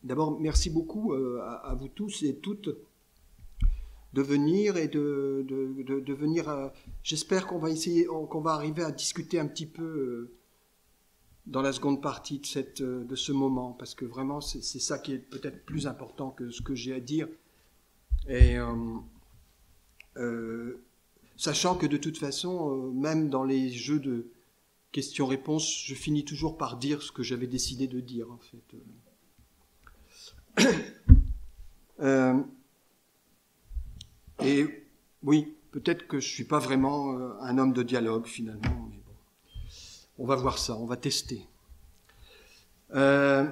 D'abord, merci beaucoup à vous tous et toutes de venir et de venir. J'espère qu'on va essayer, qu'on va arriver à discuter un petit peu dans la seconde partie de ce moment, parce que vraiment, c'est ça qui est peut-être plus important que ce que j'ai à dire. Et sachant que de toute façon, même dans les jeux de questions-réponses, je finis toujours par dire ce que j'avais décidé de dire, en fait. Et oui, peut-être que je ne suis pas vraiment un homme de dialogue, finalement, mais bon. On va voir ça, on va tester. En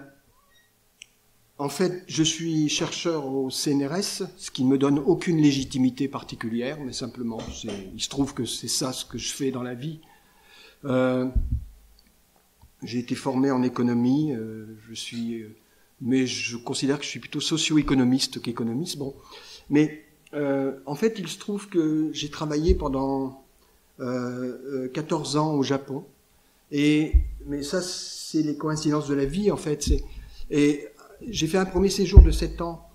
fait, je suis chercheur au CNRS, ce qui ne me donne aucune légitimité particulière, mais simplement, il se trouve que c'est ça ce que je fais dans la vie. J'ai été formé en économie, mais je considère que je suis plutôt socio-économiste qu'économiste. Bon, mais en fait, il se trouve que j'ai travaillé pendant 14 ans au Japon, mais ça, c'est les coïncidences de la vie, en fait. Et j'ai fait un premier séjour de 7 ans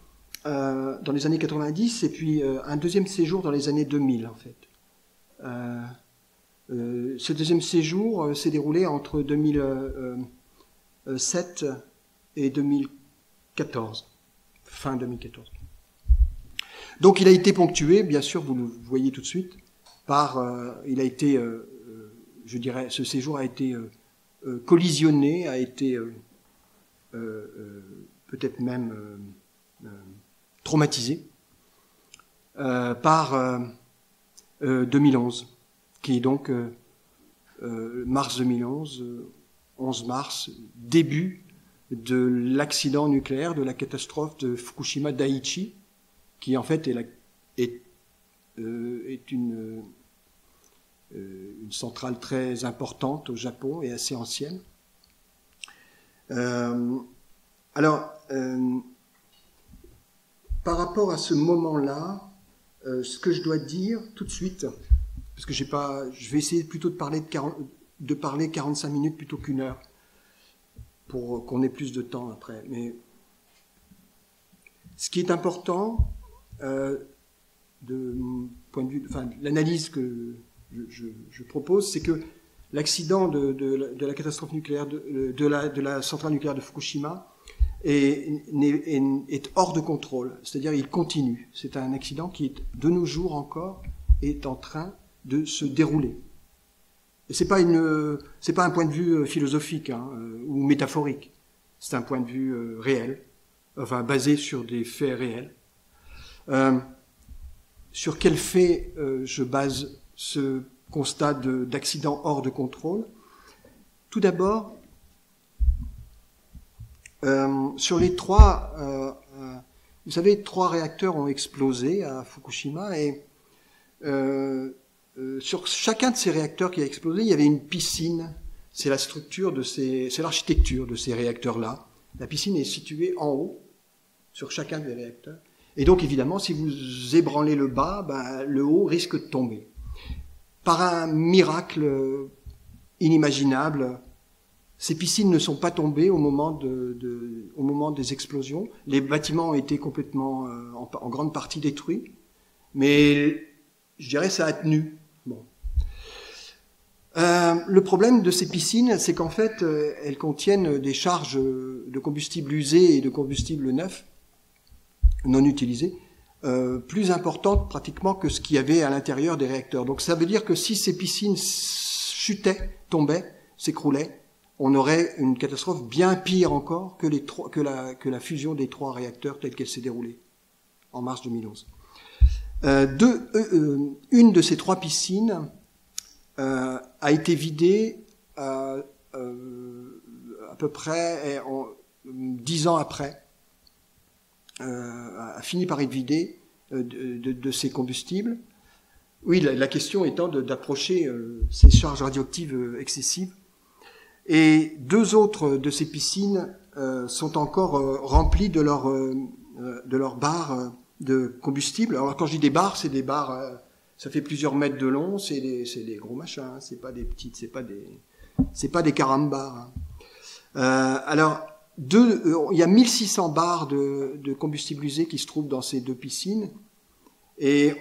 dans les années 90, et puis un deuxième séjour dans les années 2000, en fait. Ce deuxième séjour s'est déroulé entre 2007 et 2014, fin 2014. Donc il a été ponctué, bien sûr, vous le voyez tout de suite, il a été, je dirais, ce séjour a été collisionné, a été peut-être même traumatisé par 2011. Qui est donc mars 2011, 11 mars, début de l'accident nucléaire, de la catastrophe de Fukushima Daiichi, qui en fait est une centrale très importante au Japon et assez ancienne. Alors, par rapport à ce moment-là, ce que je dois dire tout de suite, parce que je vais essayer plutôt de parler 45 minutes plutôt qu'une heure, pour qu'on ait plus de temps après. Mais ce qui est important, de mon point de vue, enfin, l'analyse que je propose, c'est que l'accident de la catastrophe nucléaire, de la centrale nucléaire de Fukushima est hors de contrôle. C'est-à-dire, il continue. C'est un accident qui, de nos jours encore, est en train de se dérouler. Et c'est pas un point de vue philosophique ou métaphorique. C'est un point de vue réel, enfin basé sur des faits réels. Sur quels faits je base ce constat d'accident hors de contrôle? Tout d'abord, sur les vous savez, 3 réacteurs ont explosé à Fukushima et sur chacun de ces réacteurs qui a explosé, il y avait une piscine. C'est l'architecture de ces réacteurs-là. La piscine est située en haut, sur chacun des réacteurs. Et donc, évidemment, si vous ébranlez le bas, le haut risque de tomber. Par un miracle inimaginable, ces piscines ne sont pas tombées au moment des explosions. Les bâtiments ont été complètement, en grande partie détruits. Mais, je dirais, ça a tenu. Bon. Le problème de ces piscines, c'est qu'en fait, elles contiennent des charges de combustible usé et de combustible neuf, non utilisé, plus importantes pratiquement que ce qu'il y avait à l'intérieur des réacteurs. Donc ça veut dire que si ces piscines chutaient, tombaient, s'écroulaient, on aurait une catastrophe bien pire encore que la fusion des 3 réacteurs telle qu'elle s'est déroulée en mars 2011. Une de ces 3 piscines a été vidée à peu près 10 ans après, a fini par être vidée de ces combustibles. Oui, la question étant d'approcher ces charges radioactives excessives. Et 2 autres de ces piscines sont encore remplies de leurs barres de combustible. Alors quand je dis des barres, c'est des barres, ça fait plusieurs mètres de long, c'est des gros machins, c'est pas des petites, c'est pas des carambars. Alors il y a 1600 barres de combustible usé qui se trouvent dans ces 2 piscines. Et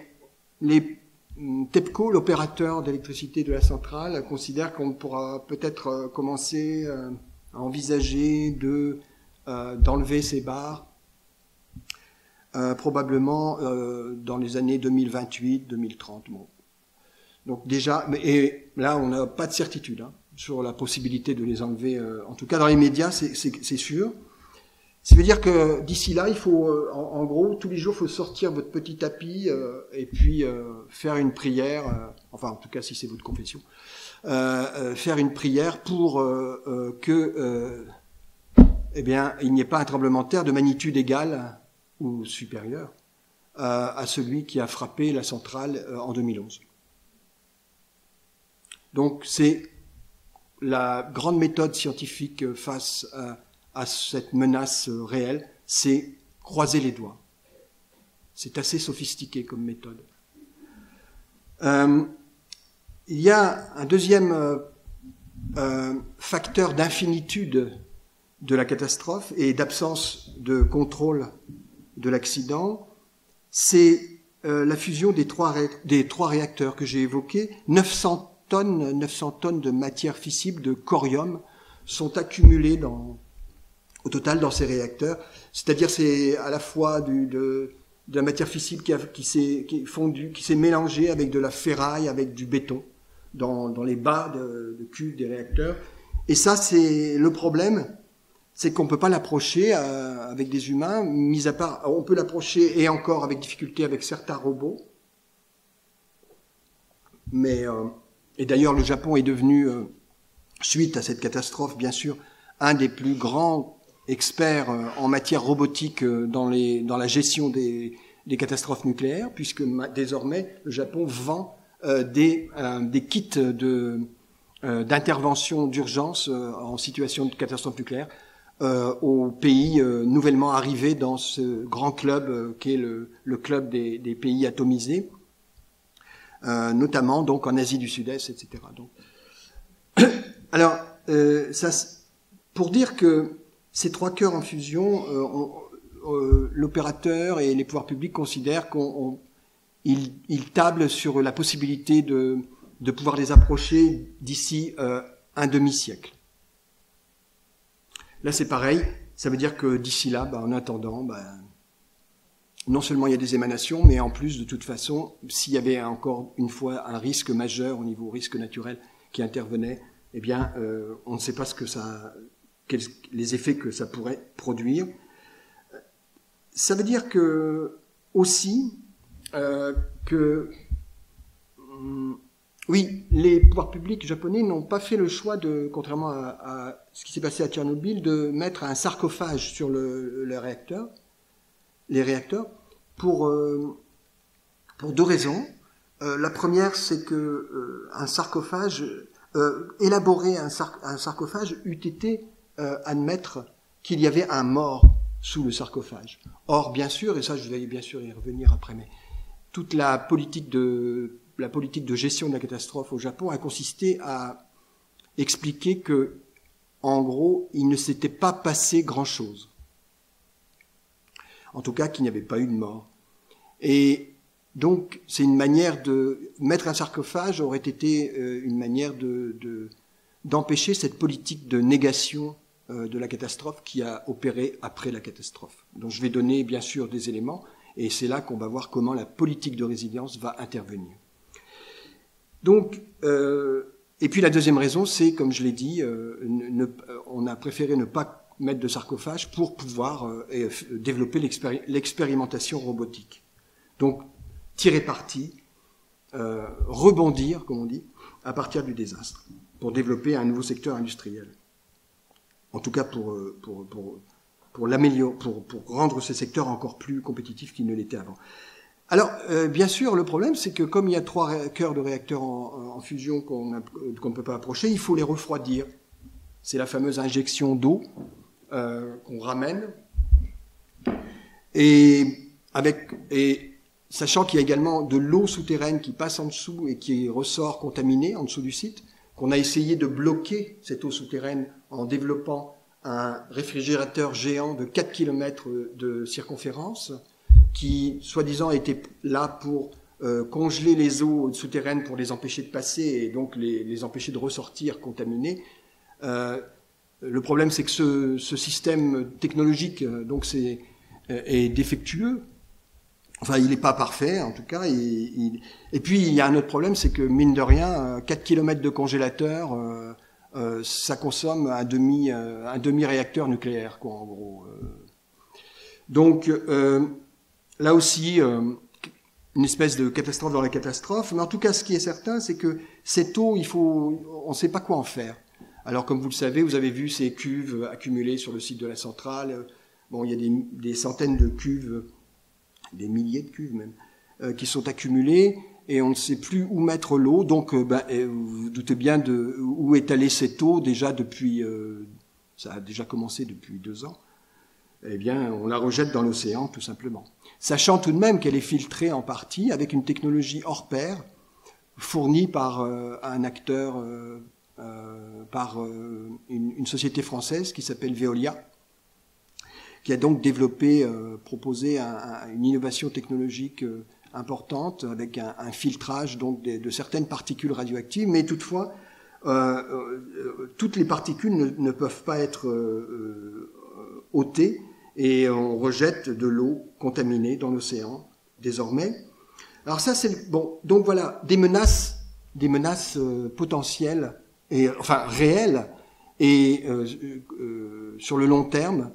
TEPCO, l'opérateur d'électricité de la centrale, considère qu'on pourra peut-être commencer à envisager d'enlever ces barres probablement dans les années 2028-2030. Bon. Donc déjà, et là on n'a pas de certitude sur la possibilité de les enlever. En tout cas dans les médias, c'est sûr. Ça veut dire que d'ici là, il faut, en gros, tous les jours, il faut sortir votre petit tapis et puis faire une prière, enfin en tout cas si c'est votre confession, faire une prière pour que, eh bien, il n'y ait pas un tremblement de terre de magnitude égale ou supérieure à celui qui a frappé la centrale en 2011. Donc c'est la grande méthode scientifique face à cette menace réelle, c'est croiser les doigts. C'est assez sophistiqué comme méthode. Il y a un deuxième facteur d'infinitude de la catastrophe et d'absence de contrôle de l'accident, c'est la fusion des trois réacteurs que j'ai évoqués. 900 tonnes de matière fissible, de corium, sont accumulées au total dans ces réacteurs. C'est-à-dire c'est à la fois de la matière fissible qui s'est mélangée avec de la ferraille, avec du béton dans les bas de cuves des réacteurs. Et ça, c'est le problème, c'est qu'on ne peut pas l'approcher avec des humains, mis à part, on peut l'approcher et encore avec difficulté avec certains robots. Mais et d'ailleurs, le Japon est devenu, suite à cette catastrophe, bien sûr, un des plus grands experts en matière robotique dans la gestion des catastrophes nucléaires, puisque désormais le Japon vend des kits d'intervention d'urgence en situation de catastrophe nucléaire aux pays nouvellement arrivés dans ce grand club qui est le club des pays atomisés, notamment donc en Asie du Sud-Est, etc. Donc, alors, pour dire que ces 3 cœurs en fusion, l'opérateur et les pouvoirs publics considèrent qu'ils tablent sur la possibilité de pouvoir les approcher d'ici un demi-siècle. Là, c'est pareil. Ça veut dire que d'ici là, en attendant, non seulement il y a des émanations, mais en plus, de toute façon, s'il y avait encore une fois un risque majeur au niveau risque naturel qui intervenait, eh bien, on ne sait pas les effets que ça pourrait produire. Ça veut dire que aussi oui, les pouvoirs publics japonais n'ont pas fait le choix contrairement à ce qui s'est passé à Tchernobyl, de mettre un sarcophage sur les réacteurs, pour 2 raisons. La première, c'est que élaborer un sarcophage eût été admettre qu'il y avait un mort sous le sarcophage. Or, bien sûr, et ça je vais bien sûr y revenir après, mais toute la politique de gestion de la catastrophe au Japon a consisté à expliquer que, en gros, il ne s'était pas passé grand-chose. En tout cas, qu'il n'y avait pas eu de mort. Et donc, c'est une manière de mettre un sarcophage aurait été une manière d'empêcher cette politique de négation de la catastrophe qui a opéré après la catastrophe. Donc, je vais donner bien sûr des éléments, et c'est là qu'on va voir comment la politique de résilience va intervenir. Donc, et puis la deuxième raison, c'est, comme je l'ai dit, on a préféré ne pas mettre de sarcophage pour pouvoir développer l'expérimentation robotique. Donc, tirer parti, rebondir, comme on dit, à partir du désastre, pour développer un nouveau secteur industriel. En tout cas, pour l'améliorer, pour rendre ce secteur encore plus compétitif qu'il ne l'était avant. Alors, bien sûr, le problème, c'est que comme il y a 3 cœurs de réacteurs en fusion qu'on ne peut pas approcher, il faut les refroidir. C'est la fameuse injection d'eau qu'on ramène. Et sachant qu'il y a également de l'eau souterraine qui passe en dessous et qui ressort contaminée en dessous du site, qu'on a essayé de bloquer cette eau souterraine en développant un réfrigérateur géant de 4 km de circonférence qui, soi-disant, était là pour congeler les eaux souterraines pour les empêcher de passer et donc les empêcher de ressortir contaminés. Le problème, c'est que ce système technologique donc est défectueux. Enfin, il n'est pas parfait, en tout cas. Et puis, il y a un autre problème, c'est que, mine de rien, 4 km de congélateur, ça consomme un demi-réacteur nucléaire, quoi, en gros. Donc, là aussi, une espèce de catastrophe dans la catastrophe. Mais en tout cas, ce qui est certain, c'est que cette eau, on ne sait pas quoi en faire. Alors, comme vous le savez, vous avez vu ces cuves accumulées sur le site de la centrale. Bon, il y a des centaines de cuves, des milliers de cuves même, qui sont accumulées, et on ne sait plus où mettre l'eau. Donc, vous vous doutez bien de où est allée cette eau déjà depuis. Ça a déjà commencé depuis 2 ans. Eh bien, on la rejette dans l'océan, tout simplement. Sachant tout de même qu'elle est filtrée en partie avec une technologie hors pair, fournie par un acteur, par une société française qui s'appelle Veolia, qui a donc développé, proposé une innovation technologique importante avec un filtrage donc de certaines particules radioactives, mais toutefois, toutes les particules ne peuvent pas être ôtées et on rejette de l'eau contaminée dans l'océan désormais. Alors ça, c'est bon. Donc voilà, des menaces potentielles et enfin réelles et sur le long terme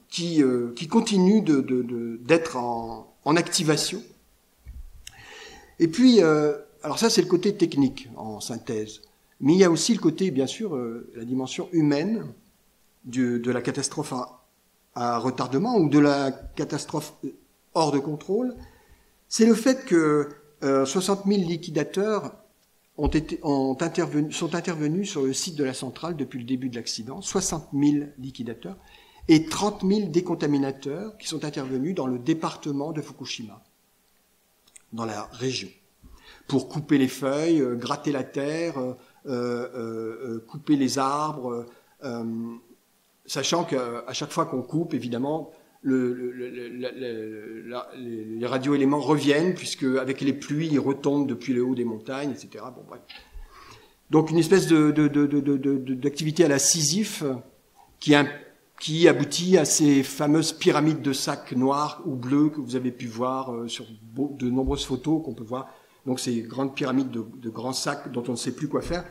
qui continuent d'être en activation. Et puis, alors ça, c'est le côté technique en synthèse. Mais il y a aussi le côté, bien sûr, la dimension humaine de la catastrophe à retardement ou de la catastrophe hors de contrôle. C'est le fait que 60 000 liquidateurs sont intervenus sur le site de la centrale depuis le début de l'accident, 60 000 liquidateurs, et 30 000 décontaminateurs qui sont intervenus dans le département de Fukushima, dans la région, pour couper les feuilles, gratter la terre, couper les arbres, sachant qu'à chaque fois qu'on coupe, évidemment, les radioéléments reviennent, puisque avec les pluies, ils retombent depuis le haut des montagnes, etc. Bon, bref. Donc une espèce d'activité à la Sisyphe qui aboutit à ces fameuses pyramides de sacs noirs ou bleus que vous avez pu voir sur de nombreuses photos qu'on peut voir. Donc ces grandes pyramides de grands sacs dont on ne sait plus quoi faire.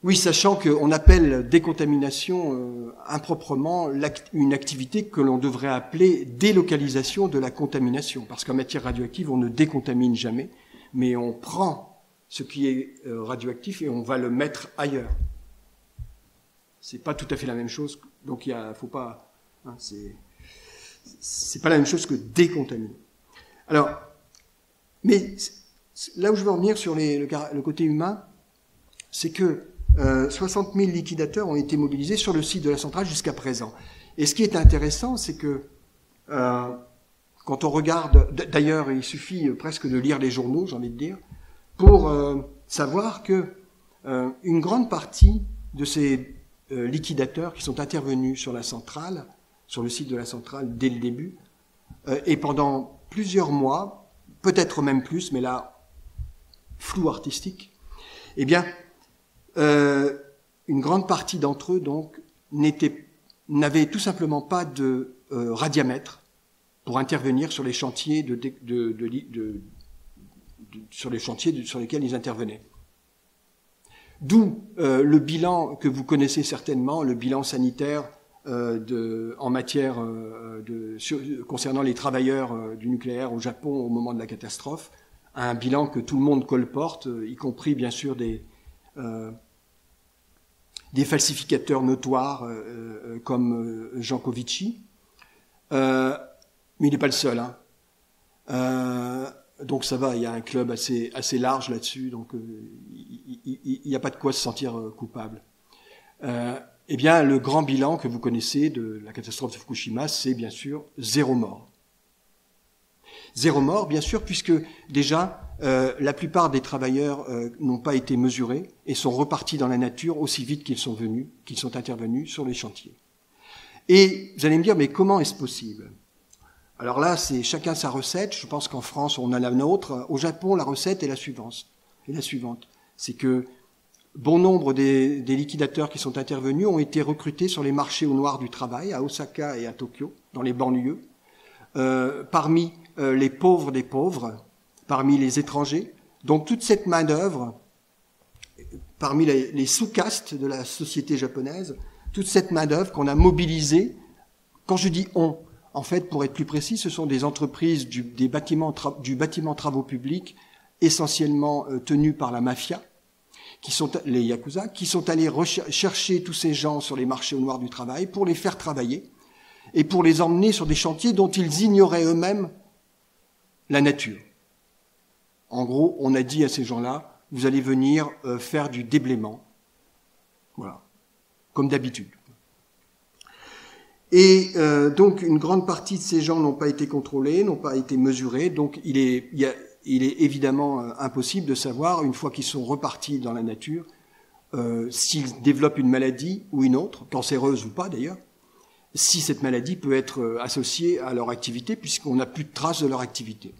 Oui, sachant qu'on appelle décontamination improprement une activité que l'on devrait appeler délocalisation de la contamination. Parce qu'en matière radioactive, on ne décontamine jamais, mais on prend ce qui est radioactif et on va le mettre ailleurs. C'est pas tout à fait la même chose, donc faut pas, hein, c'est pas la même chose que décontaminer. Alors, mais là où je veux en venir sur le côté humain, c'est que 60 000 liquidateurs ont été mobilisés sur le site de la centrale jusqu'à présent. Et ce qui est intéressant, c'est que quand on regarde, d'ailleurs, il suffit presque de lire les journaux, j'ai envie de dire, pour savoir que une grande partie de ces liquidateurs qui sont intervenus sur la centrale, sur le site de la centrale dès le début, et pendant plusieurs mois, peut-être même plus, mais là, flou artistique, eh bien, une grande partie d'entre eux, donc, n'avaient tout simplement pas de radiamètre pour intervenir sur les chantiers sur lesquels ils intervenaient. D'où le bilan que vous connaissez certainement, le bilan sanitaire en matière concernant les travailleurs du nucléaire au Japon au moment de la catastrophe, un bilan que tout le monde colporte, y compris bien sûr des falsificateurs notoires comme Jancovici, mais il n'est pas le seul. Hein. Donc ça va, il y a un club assez large là-dessus, donc il n'y a pas de quoi se sentir coupable. Eh bien, le grand bilan que vous connaissez de la catastrophe de Fukushima, c'est bien sûr 0 mort. Zéro mort, bien sûr, puisque déjà, la plupart des travailleurs n'ont pas été mesurés et sont repartis dans la nature aussi vite qu'ils sont intervenus sur les chantiers. Et vous allez me dire, mais comment est-ce possible? Alors là, c'est chacun sa recette. Je pense qu'en France, on a la nôtre. Au Japon, la recette est la suivante. C'est que bon nombre des liquidateurs qui sont intervenus ont été recrutés sur les marchés au noir du travail, à Osaka et à Tokyo, dans les banlieues, parmi les pauvres des pauvres, parmi les étrangers. Donc toute cette main-d'œuvre, parmi les sous-castes de la société japonaise, toute cette main-d'œuvre qu'on a mobilisée, quand je dis on, en fait, pour être plus précis, ce sont des entreprises du bâtiment travaux publics, essentiellement tenues par la mafia, qui sont les yakuza, qui sont allés chercher tous ces gens sur les marchés au noir du travail pour les faire travailler et pour les emmener sur des chantiers dont ils ignoraient eux-mêmes la nature. En gros, on a dit à ces gens-là, vous allez venir faire du déblaiement. Voilà. Comme d'habitude. Et donc une grande partie de ces gens n'ont pas été contrôlés, n'ont pas été mesurés, donc il est évidemment impossible de savoir, une fois qu'ils sont repartis dans la nature, s'ils développent une maladie ou une autre, cancéreuse ou pas d'ailleurs, si cette maladie peut être associée à leur activité, puisqu'on n'a plus de traces de leur activité.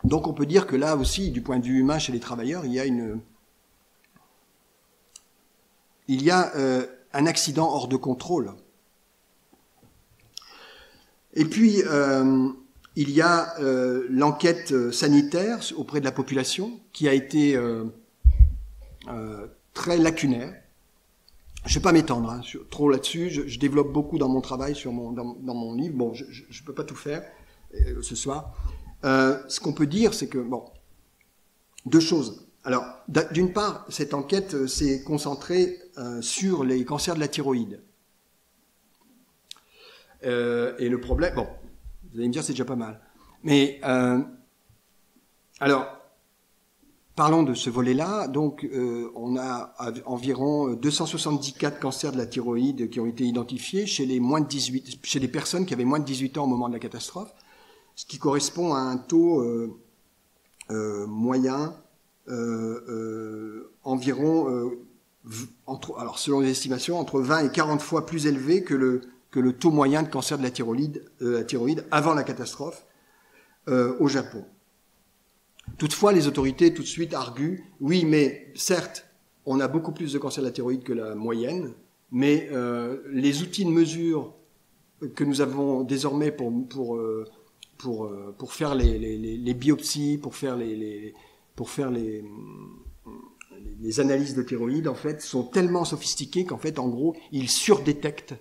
Donc on peut dire que là aussi, du point de vue humain chez les travailleurs, il y a un accident hors de contrôle. Et puis, il y a l'enquête sanitaire auprès de la population qui a été très lacunaire. Je ne vais pas m'étendre trop là-dessus, je développe beaucoup dans mon travail, dans mon livre. Bon, je ne peux pas tout faire ce soir. Ce qu'on peut dire, c'est que, bon, deux choses. Alors, d'une part, cette enquête s'est concentrée sur les cancers de la thyroïde. Et le problème, bon, vous allez me dire c'est déjà pas mal. Mais, alors, parlons de ce volet-là. Donc, on a environ 274 cancers de la thyroïde qui ont été identifiés chez les personnes qui avaient moins de 18 ans au moment de la catastrophe, ce qui correspond à un taux moyen environ, alors selon les estimations, entre 20 et 40 fois plus élevé que le taux moyen de cancer de la thyroïde avant la catastrophe au Japon. Toutefois, les autorités tout de suite arguent, oui, mais certes, on a beaucoup plus de cancer de la thyroïde que la moyenne, mais les outils de mesure que nous avons désormais pour faire les biopsies, pour faire les analyses de thyroïde, en fait, sont tellement sophistiqués qu'en fait, en gros, ils surdétectent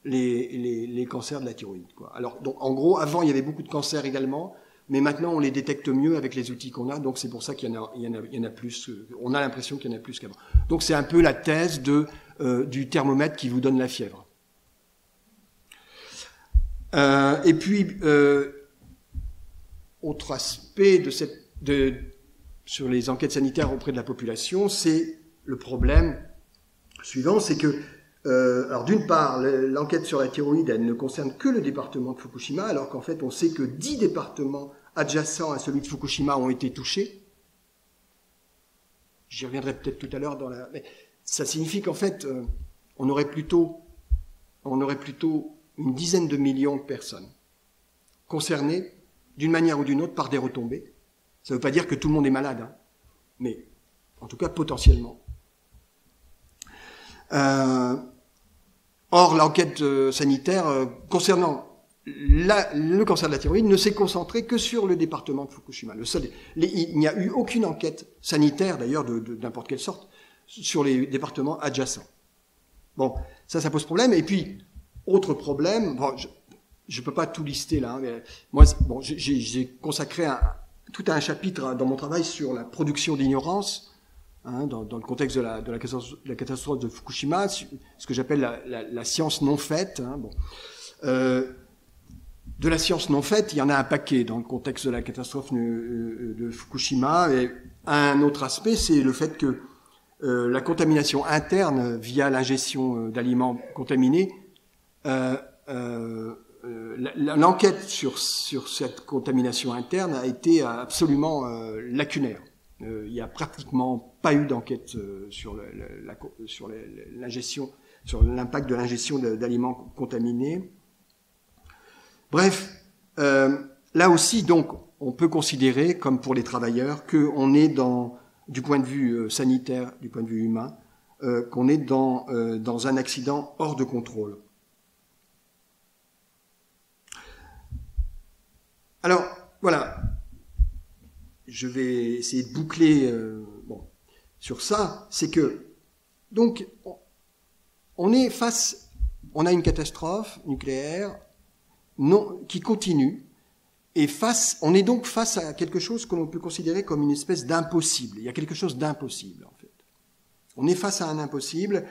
les cancers de la thyroïde, quoi. Alors, donc, en gros, avant, il y avait beaucoup de cancers également, mais maintenant, on les détecte mieux avec les outils qu'on a, donc c'est pour ça qu'il y en a plus, on a l'impression qu'il y en a plus qu'avant. Donc, c'est un peu la thèse du thermomètre qui vous donne la fièvre. Et puis, autre aspect sur les enquêtes sanitaires auprès de la population, c'est le problème suivant, c'est que, alors d'une part, l'enquête sur la thyroïde, elle ne concerne que le département de Fukushima, alors qu'en fait, on sait que 10 départements adjacents à celui de Fukushima ont été touchés. J'y reviendrai peut-être tout à l'heure mais ça signifie qu'en fait, on aurait plutôt une dizaine de millions de personnes concernées d'une manière ou d'une autre par des retombées. Ça ne veut pas dire que tout le monde est malade, hein, mais en tout cas potentiellement. Or, l'enquête sanitaire concernant le cancer de la thyroïde ne s'est concentrée que sur le département de Fukushima. Il n'y a eu aucune enquête sanitaire, d'ailleurs, de n'importe quelle sorte, sur les départements adjacents. Bon, ça pose problème. Et puis, autre problème, bon, je ne peux pas tout lister là, mais moi, bon, j'ai consacré tout un chapitre dans mon travail sur la production d'ignorance, hein, dans le contexte de la catastrophe de Fukushima, ce que j'appelle la science non faite. Hein, bon. De la science non faite, il y en a un paquet dans le contexte de la catastrophe de Fukushima. Et un autre aspect, c'est le fait que la contamination interne via l'ingestion d'aliments contaminés l'enquête sur cette contamination interne a été absolument lacunaire. Il n'y a pratiquement pas eu d'enquête sur l'ingestion, sur l'impact de l'ingestion d'aliments contaminés. Bref, là aussi, donc, on peut considérer, comme pour les travailleurs, qu'on est du point de vue sanitaire, du point de vue humain, qu'on est dans un accident hors de contrôle. Alors, voilà. Je vais essayer de boucler sur ça. C'est que, donc, on a une catastrophe nucléaire qui continue, et on est donc face à quelque chose que l'on peut considérer comme une espèce d'impossible. Il y a quelque chose d'impossible, en fait. On est face à un impossible,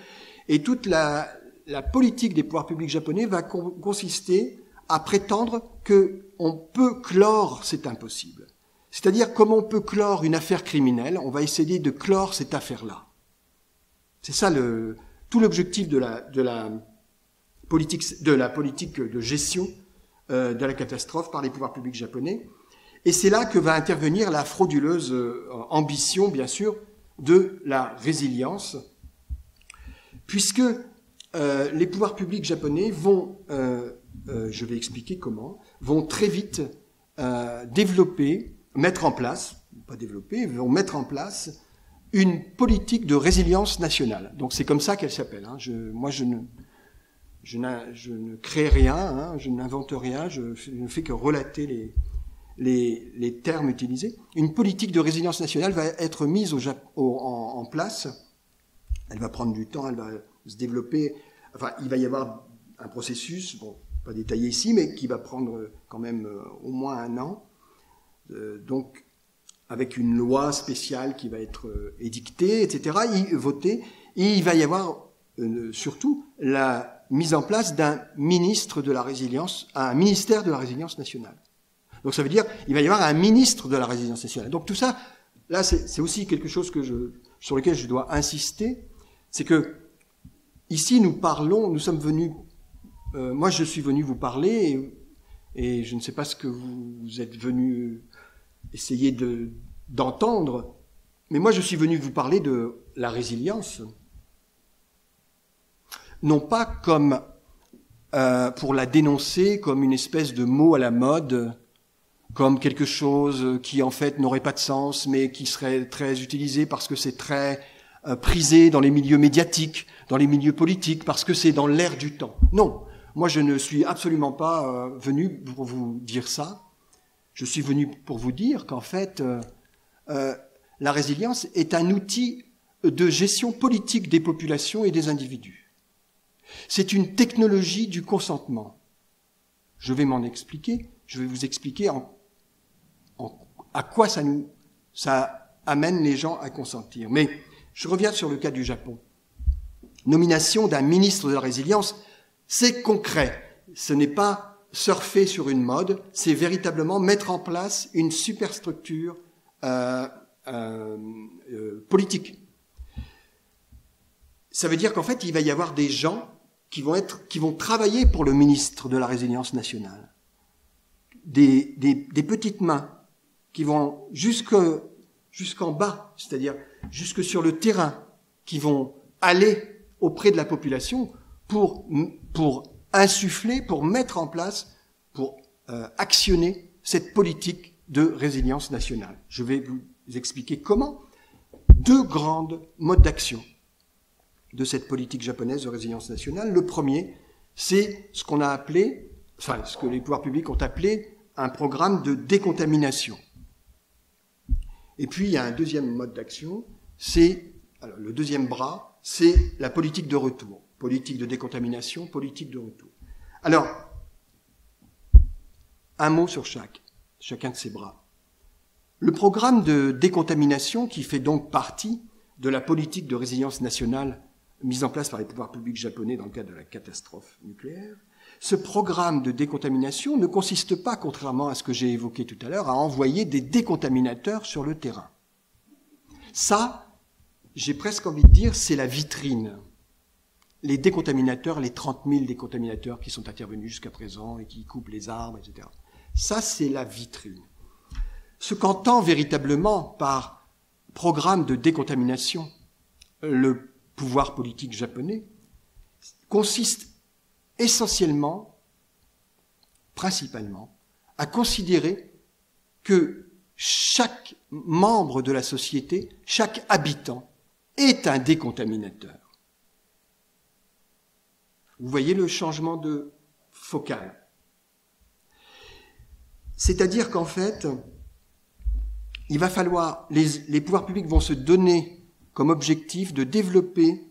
et toute la politique des pouvoirs publics japonais va consister à prétendre qu'on peut clore cet impossible. C'est-à-dire, comme on peut clore une affaire criminelle, on va essayer de clore cette affaire-là. C'est ça tout l'objectif de la politique de gestion de la catastrophe par les pouvoirs publics japonais. Et c'est là que va intervenir la frauduleuse ambition, bien sûr, de la résilience, puisque les pouvoirs publics japonais vont, je vais expliquer comment, vont très vite mettre en place une politique de résilience nationale. Donc c'est comme ça qu'elle s'appelle. Hein. Je ne crée rien, hein, je n'invente rien, je ne fais que relater les termes utilisés. Une politique de résilience nationale va être mise en place. Elle va prendre du temps, elle va se développer. Enfin, il va y avoir un processus, bon, pas détaillé ici, mais qui va prendre quand même au moins 1 an. Donc, avec une loi spéciale qui va être édictée, etc., votée, et il va y avoir surtout la mise en place d'un ministre de la résilience, un ministère de la résilience nationale. Donc ça veut dire, il va y avoir un ministre de la résilience nationale. Donc tout ça, là, c'est aussi quelque chose sur lequel je dois insister, c'est que ici nous sommes venus, moi je suis venu vous parler, et je ne sais pas ce que vous êtes venus essayer d'entendre, mais moi je suis venu vous parler de la résilience, non pas comme pour la dénoncer comme une espèce de mot à la mode, comme quelque chose qui en fait n'aurait pas de sens, mais qui serait très utilisé parce que c'est très prisé dans les milieux médiatiques, dans les milieux politiques, parce que c'est dans l'air du temps. Non, moi je ne suis absolument pas venu pour vous dire ça. Je suis venu pour vous dire qu'en fait, la résilience est un outil de gestion politique des populations et des individus. C'est une technologie du consentement. Je vais m'en expliquer. Je vais vous expliquer à quoi ça amène les gens à consentir. Mais je reviens sur le cas du Japon. Nomination d'un ministre de la résilience, c'est concret. Ce n'est pas surfer sur une mode, c'est véritablement mettre en place une superstructure politique. Ça veut dire qu'en fait, il va y avoir des gens qui vont travailler pour le ministre de la Résilience nationale. Des petites mains qui vont jusqu'en bas, c'est-à-dire jusque sur le terrain, qui vont aller auprès de la population pour insuffler, pour mettre en place, pour actionner cette politique de résilience nationale. Je vais vous expliquer comment. 2 grands modes d'action de cette politique japonaise de résilience nationale. Le premier, c'est ce qu'on a appelé, enfin, ce que les pouvoirs publics ont appelé un programme de décontamination. Et puis, il y a un deuxième mode d'action, le deuxième bras, c'est la politique de retour. Politique de décontamination, politique de retour. Alors, un mot sur chacun de ces bras. Le programme de décontamination, qui fait donc partie de la politique de résilience nationale mise en place par les pouvoirs publics japonais dans le cadre de la catastrophe nucléaire, ce programme de décontamination ne consiste pas, contrairement à ce que j'ai évoqué tout à l'heure, à envoyer des décontaminateurs sur le terrain. Ça, j'ai presque envie de dire, c'est la vitrine. les décontaminateurs, les 30 000 décontaminateurs qui sont intervenus jusqu'à présent et qui coupent les arbres, etc. Ça, c'est la vitrine. Ce qu'entend véritablement par programme de décontamination le pouvoir politique japonais consiste essentiellement, principalement, à considérer que chaque membre de la société, chaque habitant, est un décontaminateur. Vous voyez le changement de focal. C'est-à-dire qu'en fait, il va falloir, les pouvoirs publics vont se donner comme objectif de développer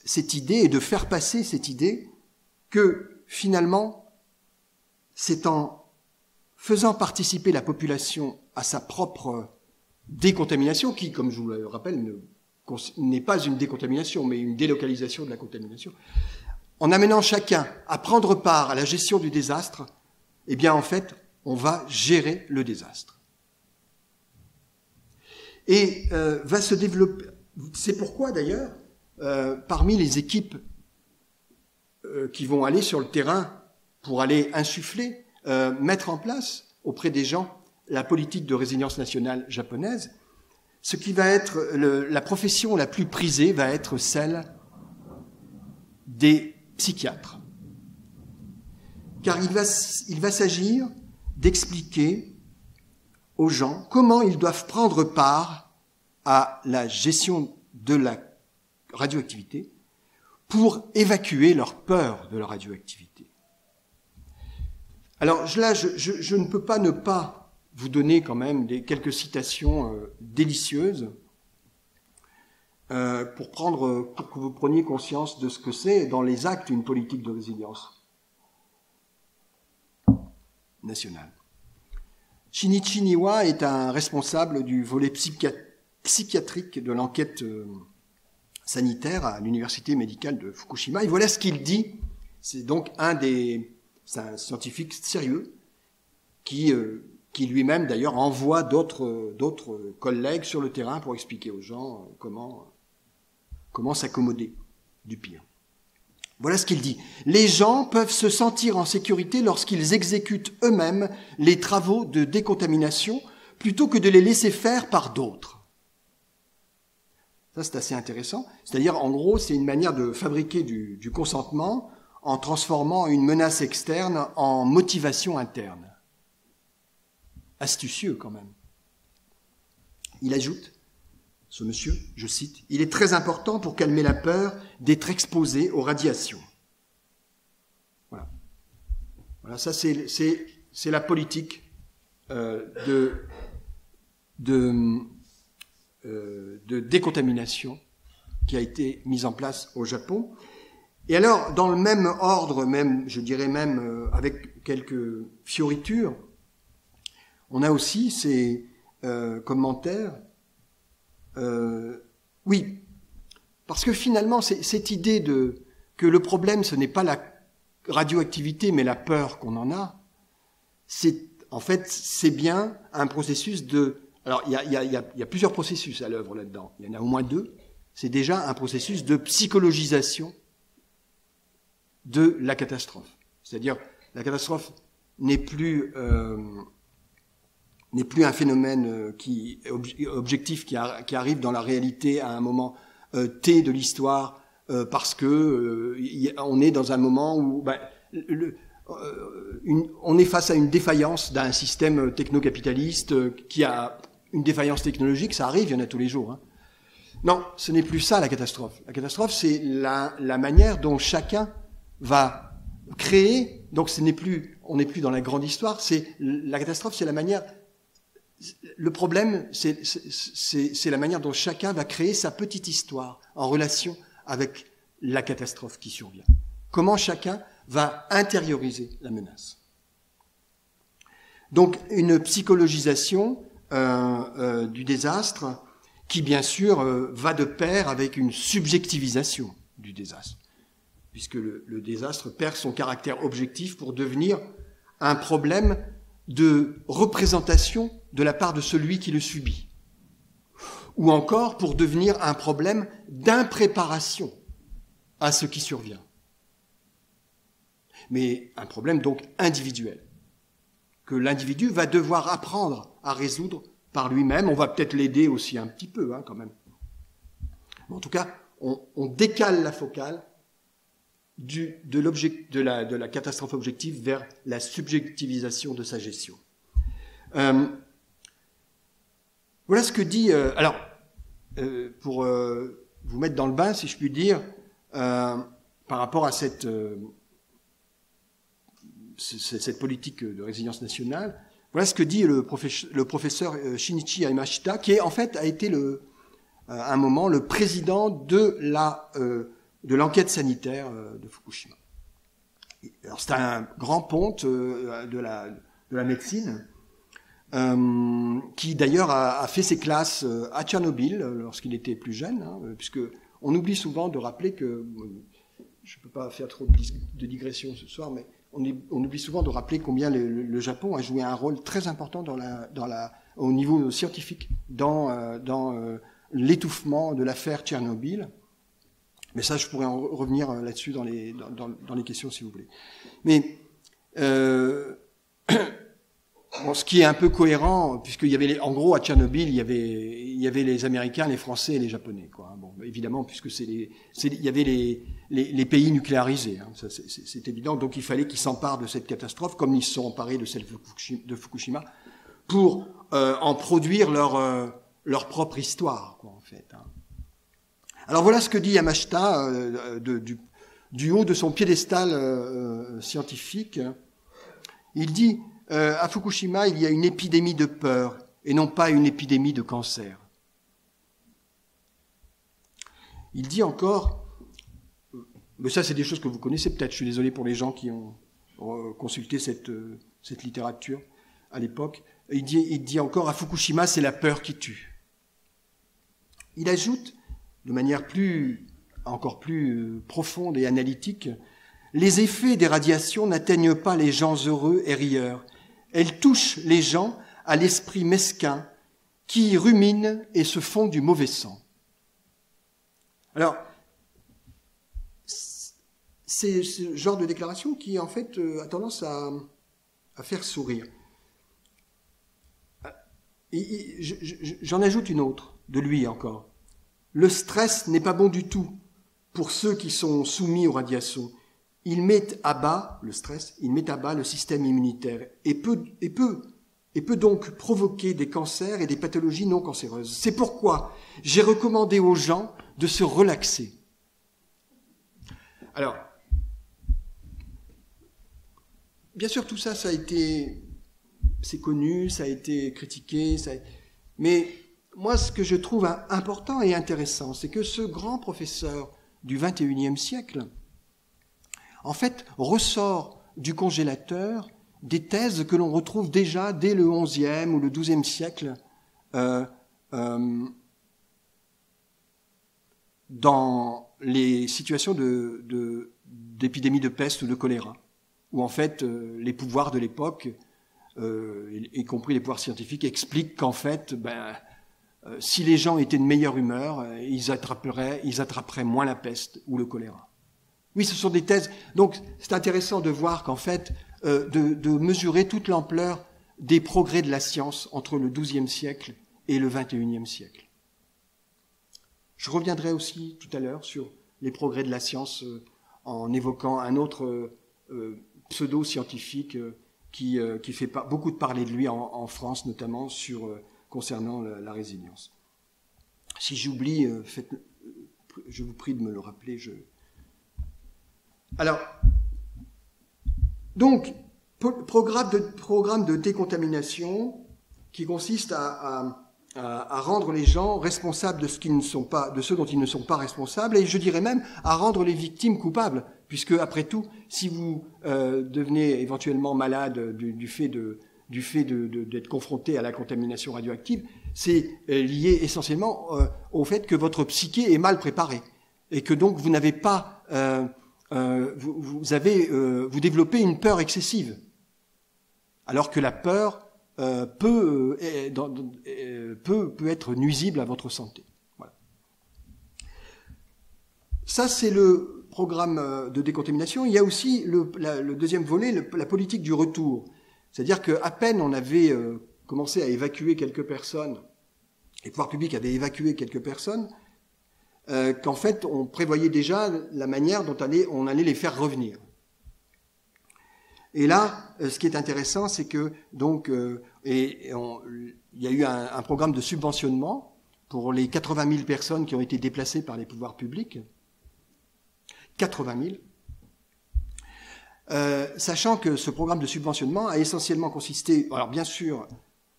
cette idée et de faire passer cette idée que finalement, c'est en faisant participer la population à sa propre décontamination, qui, comme je vous le rappelle, n'est pas une décontamination, mais une délocalisation de la contamination, en amenant chacun à prendre part à la gestion du désastre, eh bien, en fait, on va gérer le désastre. Et va se développer. C'est pourquoi, d'ailleurs, parmi les équipes qui vont aller sur le terrain pour aller insuffler, mettre en place auprès des gens la politique de résilience nationale japonaise, ce qui va être la profession la plus prisée va être celle des psychiatres. Car il va s'agir d'expliquer aux gens comment ils doivent prendre part à la gestion de la radioactivité pour évacuer leur peur de la radioactivité. Alors là, je ne peux pas ne pas vous donner quand même quelques citations délicieuses pour que vous preniez conscience de ce que c'est dans les actes une politique de résilience nationale. Shinichi Niwa est un responsable du volet psychiatrique de l'enquête sanitaire à l'université médicale de Fukushima. Et voilà ce qu'il dit. C'est donc c'est un scientifique sérieux qui lui-même d'ailleurs envoie d'autres collègues sur le terrain pour expliquer aux gens comment s'accommoder du pire. Voilà ce qu'il dit. Les gens peuvent se sentir en sécurité lorsqu'ils exécutent eux-mêmes les travaux de décontamination plutôt que de les laisser faire par d'autres. Ça, c'est assez intéressant. C'est-à-dire, en gros, c'est une manière de fabriquer du consentement en transformant une menace externe en motivation interne. Astucieux, quand même. Il ajoute, ce monsieur, je cite, « Il est très important pour calmer la peur d'être exposé aux radiations. » Voilà, ça c'est la politique de décontamination qui a été mise en place au Japon. Et alors, dans le même ordre, je dirais même avec quelques fioritures, on a aussi ces commentaires. Oui, parce que finalement, cette idée que le problème, ce n'est pas la radioactivité, mais la peur qu'on en a, c'est bien un processus de... Alors, il y a plusieurs processus à l'œuvre là-dedans. Il y en a au moins deux. C'est déjà un processus de psychologisation de la catastrophe. C'est-à-dire, la catastrophe n'est plus un phénomène objectif qui arrive dans la réalité à un moment T de l'histoire parce que on est dans un moment où on est face à une défaillance d'un système techno-capitaliste qui a une défaillance technologique, ça arrive, il y en a tous les jours. Hein. Non, ce n'est plus ça la catastrophe. La catastrophe, c'est la manière dont chacun va créer. Donc on n'est plus dans la grande histoire. La catastrophe, c'est la manière. Le problème, c'est la manière dont chacun va créer sa petite histoire en relation avec la catastrophe qui survient. Comment chacun va intérioriser la menace. Donc une psychologisation du désastre qui, bien sûr, va de pair avec une subjectivisation du désastre, puisque le désastre perd son caractère objectif pour devenir un problème de représentation de la part de celui qui le subit, ou encore pour devenir un problème d'impréparation à ce qui survient. Mais un problème donc individuel, que l'individu va devoir apprendre à résoudre par lui-même. On va peut-être l'aider aussi un petit peu, quand même. Mais en tout cas, on décale la focale de la catastrophe objective vers la subjectivisation de sa gestion. Voilà ce que dit... pour vous mettre dans le bain, si je puis dire, par rapport à cette politique de résilience nationale, voilà ce que dit le professeur Shinichi Yamashita, qui en fait a été à un moment le président de l'enquête sanitaire de Fukushima. Alors c'est un grand ponte de la médecine, qui d'ailleurs a fait ses classes à Tchernobyl lorsqu'il était plus jeune, puisque on oublie souvent de rappeler que, je ne peux pas faire trop de digression ce soir, mais on oublie souvent de rappeler combien le Japon a joué un rôle très important au niveau scientifique dans l'étouffement de l'affaire Tchernobyl. Mais ça, je pourrais en revenir là-dessus dans les questions, si vous voulez. Mais bon, ce qui est un peu cohérent, puisqu'il y avait, en gros, à Tchernobyl, il y avait les Américains, les Français et les Japonais, quoi. Bon, évidemment, puisque il y avait les pays nucléarisés, ça, c'est évident. Donc, il fallait qu'ils s'emparent de cette catastrophe, comme ils se sont emparés de celle de Fukushima, pour en produire leur propre histoire, quoi, en fait. Alors, voilà ce que dit Yamashita du haut de son piédestal scientifique. Il dit... à Fukushima, il y a une épidémie de peur et non pas une épidémie de cancer. Il dit encore, mais ça c'est des choses que vous connaissez peut-être, je suis désolé pour les gens qui ont consulté cette littérature à l'époque, il dit encore, à Fukushima, c'est la peur qui tue. Il ajoute, de manière encore plus profonde et analytique, les effets des radiations n'atteignent pas les gens heureux et rieurs. Elles touchent les gens à l'esprit mesquin qui ruminent et se font du mauvais sang. Alors, c'est ce genre de déclaration qui, en fait, a tendance à faire sourire. J'en ajoute une autre, de lui encore. Le stress n'est pas bon du tout pour ceux qui sont soumis aux radiations. Il met à bas, le stress, il met à bas le système immunitaire et peut donc provoquer des cancers et des pathologies non cancéreuses. C'est pourquoi j'ai recommandé aux gens de se relaxer. Alors, bien sûr, tout ça, c'est connu, ça a été critiqué, mais moi, ce que je trouve important et intéressant, c'est que ce grand professeur du XXIe siècle, en fait, ressort du congélateur des thèses que l'on retrouve déjà dès le XIe ou le XIIe siècle dans les situations d'épidémie de peste ou de choléra, où en fait les pouvoirs de l'époque, y compris les pouvoirs scientifiques, expliquent qu'en fait, si les gens étaient de meilleure humeur, ils attraperaient moins la peste ou le choléra. Oui, ce sont des thèses. Donc, c'est intéressant de voir qu'en fait, de mesurer toute l'ampleur des progrès de la science entre le XIIe siècle et le XXIe siècle. Je reviendrai aussi tout à l'heure sur les progrès de la science en évoquant un autre pseudo-scientifique qui fait beaucoup de parler de lui en France, notamment concernant la résilience. Si j'oublie, je vous prie de me le rappeler. Alors, donc, programme de décontamination qui consiste à rendre les gens responsables de ce dont ils ne sont pas responsables, et je dirais même à rendre les victimes coupables, puisque après tout, si vous devenez éventuellement malade du fait d'être confronté à la contamination radioactive, c'est lié essentiellement au fait que votre psyché est mal préparée et que donc vous n'avez pas vous développez une peur excessive, alors que la peur peut être nuisible à votre santé. Voilà. Ça, c'est le programme de décontamination, il y a aussi le deuxième volet, la politique du retour. C'est-à-dire qu'à peine on avait commencé à évacuer quelques personnes, les pouvoirs publics avaient évacué quelques personnes, qu'en fait on prévoyait déjà la manière dont on allait les faire revenir. Et là, ce qui est intéressant, c'est que donc il y a eu un programme de subventionnement pour les 80 000 personnes qui ont été déplacées par les pouvoirs publics. 80 000. Sachant que ce programme de subventionnement a essentiellement consisté, alors bien sûr,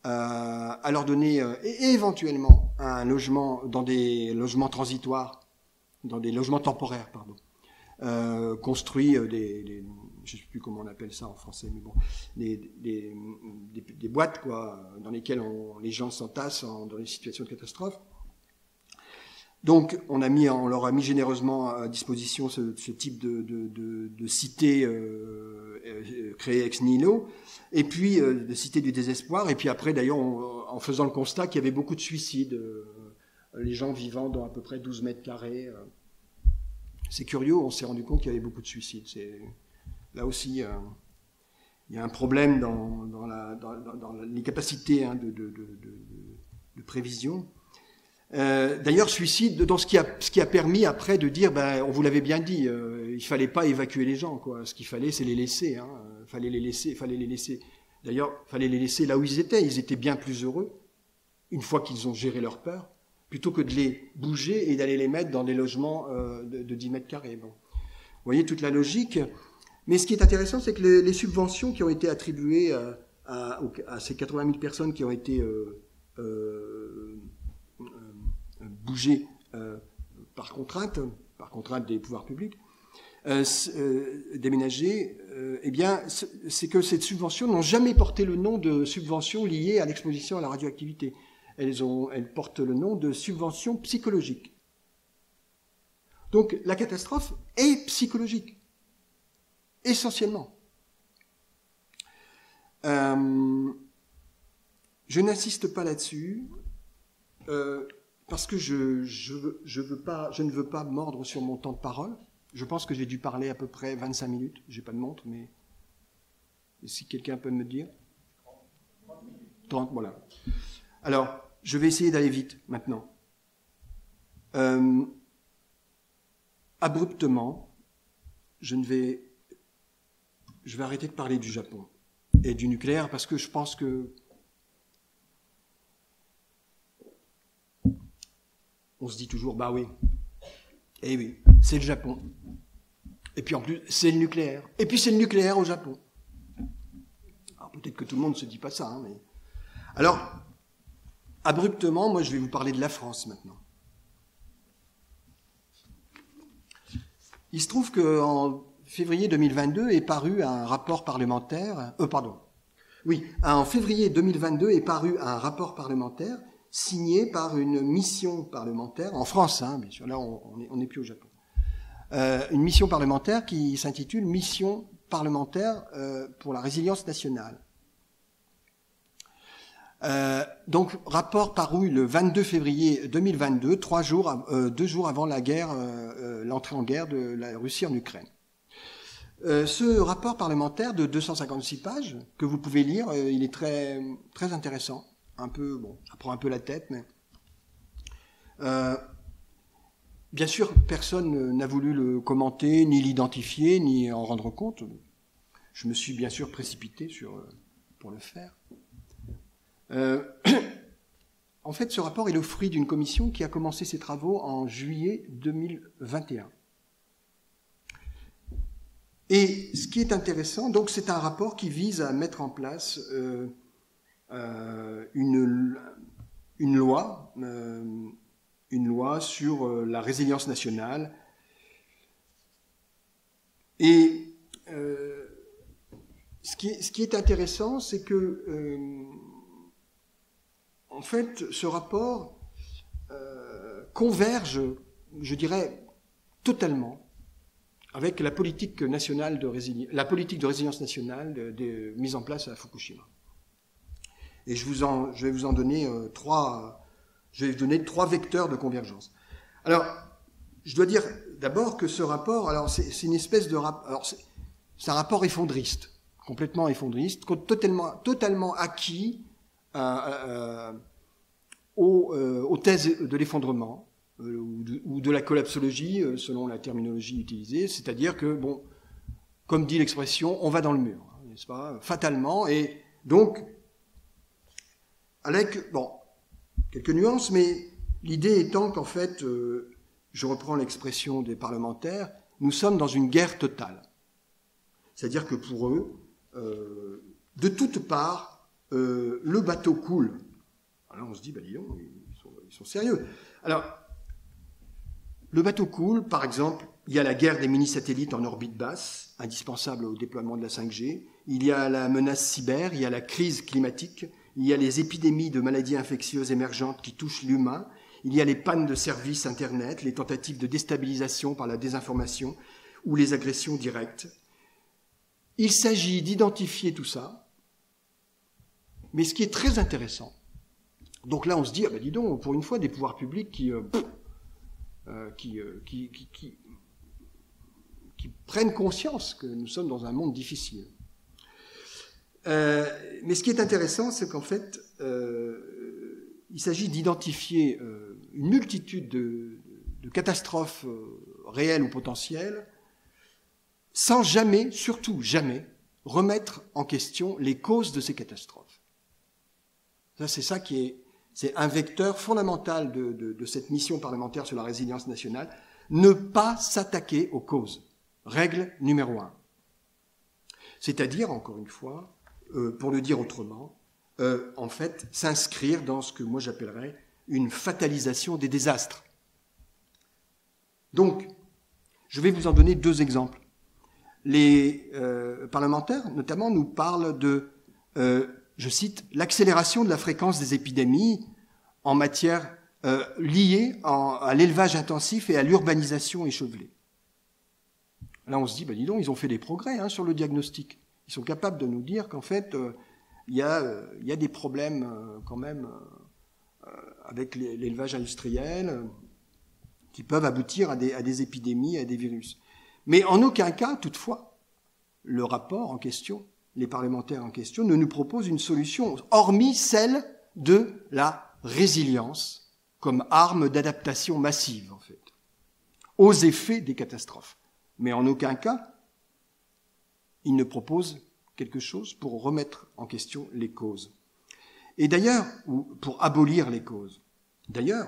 à leur donner éventuellement un logement dans des logements transitoires, dans des logements temporaires, pardon, construits je ne sais plus comment on appelle ça en français, mais bon, des boîtes quoi, dans lesquelles les gens s'entassent dans des situations de catastrophe. Donc, on leur a mis généreusement à disposition ce type de cité créée ex nihilo, et puis de cité du désespoir. Et puis après, d'ailleurs, en faisant le constat qu'il y avait beaucoup de suicides, les gens vivant dans à peu près 12 mètres carrés. C'est curieux, on s'est rendu compte qu'il y avait beaucoup de suicides. Là aussi, il y a un problème dans les capacités de prévision. D'ailleurs, suicide, dans ce qui a permis après de dire, on vous l'avait bien dit, il fallait pas évacuer les gens, quoi. Ce qu'il fallait, c'est les laisser, fallait les laisser. D'ailleurs, fallait les laisser là où ils étaient. Ils étaient bien plus heureux une fois qu'ils ont géré leur peur, plutôt que de les bouger et d'aller les mettre dans des logements de 10 mètres carrés. Bon. Vous voyez toute la logique. Mais ce qui est intéressant, c'est que les subventions qui ont été attribuées à ces 80 000 personnes qui ont été bougées par contrainte des pouvoirs publics, déménagées, eh bien, c'est que ces subventions n'ont jamais porté le nom de subventions liées à l'exposition à la radioactivité. Elles portent le nom de subventions psychologiques. Donc la catastrophe est psychologique. Essentiellement. Je n'insiste pas là-dessus parce que je ne veux pas mordre sur mon temps de parole. Je pense que j'ai dû parler à peu près 25 minutes. J'ai pas de montre, mais si quelqu'un peut me dire 30, voilà. Alors, je vais essayer d'aller vite maintenant. Abruptement, je vais arrêter de parler du Japon et du nucléaire parce que je pense que on se dit toujours, bah oui, eh oui, c'est le Japon. Et puis en plus, c'est le nucléaire. Et puis c'est le nucléaire au Japon. Alors peut-être que tout le monde ne se dit pas ça, mais... Alors, abruptement, moi je vais vous parler de la France maintenant. Il se trouve qu'en février 2022 est paru un rapport parlementaire... en février 2022 est paru un rapport parlementaire signé par une mission parlementaire, en France, bien sûr, là on n'est plus au Japon, une mission parlementaire qui s'intitule « Mission parlementaire pour la résilience nationale ». Donc, rapport paru le 22 février 2022, 2 jours avant la guerre, l'entrée en guerre de la Russie en Ukraine. Ce rapport parlementaire de 256 pages, que vous pouvez lire, il est très, très intéressant. Ça prend un peu la tête, mais... bien sûr, personne n'a voulu le commenter, ni l'identifier, ni en rendre compte. Je me suis bien sûr précipité pour le faire. En fait, ce rapport est le fruit d'une commission qui a commencé ses travaux en juillet 2021. Et ce qui est intéressant, donc c'est un rapport qui vise à mettre en place une loi sur la résilience nationale. Et ce qui est intéressant, c'est que en fait, ce rapport converge, je dirais, totalement avec la politique nationale de résilience nationale mise en place à Fukushima. Et je vais vous donner trois vecteurs de convergence. Alors, je dois dire d'abord que ce rapport, alors c'est une espèce de rapport, alors c'est un rapport effondriste, complètement effondriste, totalement acquis aux thèses de l'effondrement ou de la collapsologie, selon la terminologie utilisée, c'est-à-dire que, bon, comme dit l'expression, on va dans le mur, n'est-ce pas, fatalement, et donc, avec, bon, quelques nuances, mais l'idée étant qu'en fait, je reprends l'expression des parlementaires, nous sommes dans une guerre totale. C'est-à-dire que pour eux, de toutes parts, le bateau coule. Alors on se dit, dis donc, ils sont sérieux. Alors, le bateau coule, par exemple, il y a la guerre des mini-satellites en orbite basse, indispensable au déploiement de la 5G, il y a la menace cyber, il y a la crise climatique, il y a les épidémies de maladies infectieuses émergentes qui touchent l'humain, il y a les pannes de services Internet, les tentatives de déstabilisation par la désinformation ou les agressions directes. Il s'agit d'identifier tout ça, mais ce qui est très intéressant, donc là on se dit, dis donc, pour une fois, des pouvoirs publics qui prennent conscience que nous sommes dans un monde difficile. Mais ce qui est intéressant, c'est qu'en fait, il s'agit d'identifier une multitude de catastrophes réelles ou potentielles, sans jamais, surtout jamais, remettre en question les causes de ces catastrophes. C'est ça qui est, c'est un vecteur fondamental de cette mission parlementaire sur la résilience nationale, ne pas s'attaquer aux causes. Règle numéro 1. C'est-à-dire, encore une fois, pour le dire autrement, en fait, s'inscrire dans ce que moi j'appellerais une fatalisation des désastres. Donc, je vais vous en donner 2 exemples. Les parlementaires, notamment, nous parlent de, je cite, l'accélération de la fréquence des épidémies en matière liée à l'élevage intensif et à l'urbanisation échevelée. Là, on se dit, dis donc, ils ont fait des progrès sur le diagnostic. Ils sont capables de nous dire qu'en fait, il y a des problèmes quand même avec l'élevage industriel qui peuvent aboutir à des épidémies, à des virus. Mais en aucun cas, toutefois, le rapport en question, les parlementaires en question, ne nous proposent une solution, hormis celle de la résilience comme arme d'adaptation massive, en fait, aux effets des catastrophes. Mais en aucun cas, ils ne proposent quelque chose pour remettre en question les causes. Et d'ailleurs, ou pour abolir les causes. D'ailleurs,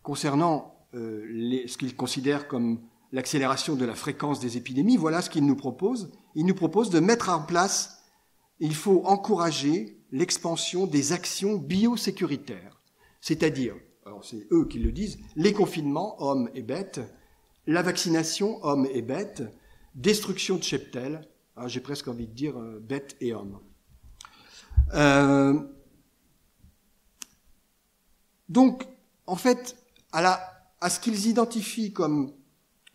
concernant ce qu'ils considèrent comme l'accélération de la fréquence des épidémies, voilà ce qu'ils nous proposent. Ils nous proposent de mettre en place, il faut encourager l'expansion des actions biosécuritaires. C'est-à-dire, alors c'est eux qui le disent, les confinements, hommes et bêtes, la vaccination, hommes et bêtes, destruction de cheptels, j'ai presque envie de dire bêtes et hommes. Donc, en fait, à ce qu'ils identifient comme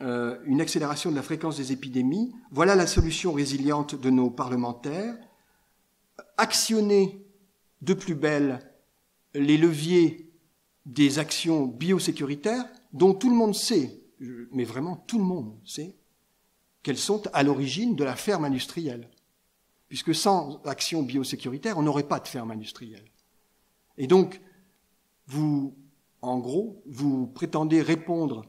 une accélération de la fréquence des épidémies, voilà la solution résiliente de nos parlementaires. Actionner de plus belle les leviers des actions biosécuritaires dont tout le monde sait, mais vraiment tout le monde sait, qu'elles sont à l'origine de la ferme industrielle. Puisque sans action biosécuritaire, on n'aurait pas de ferme industrielle. Et donc, en gros, vous prétendez répondre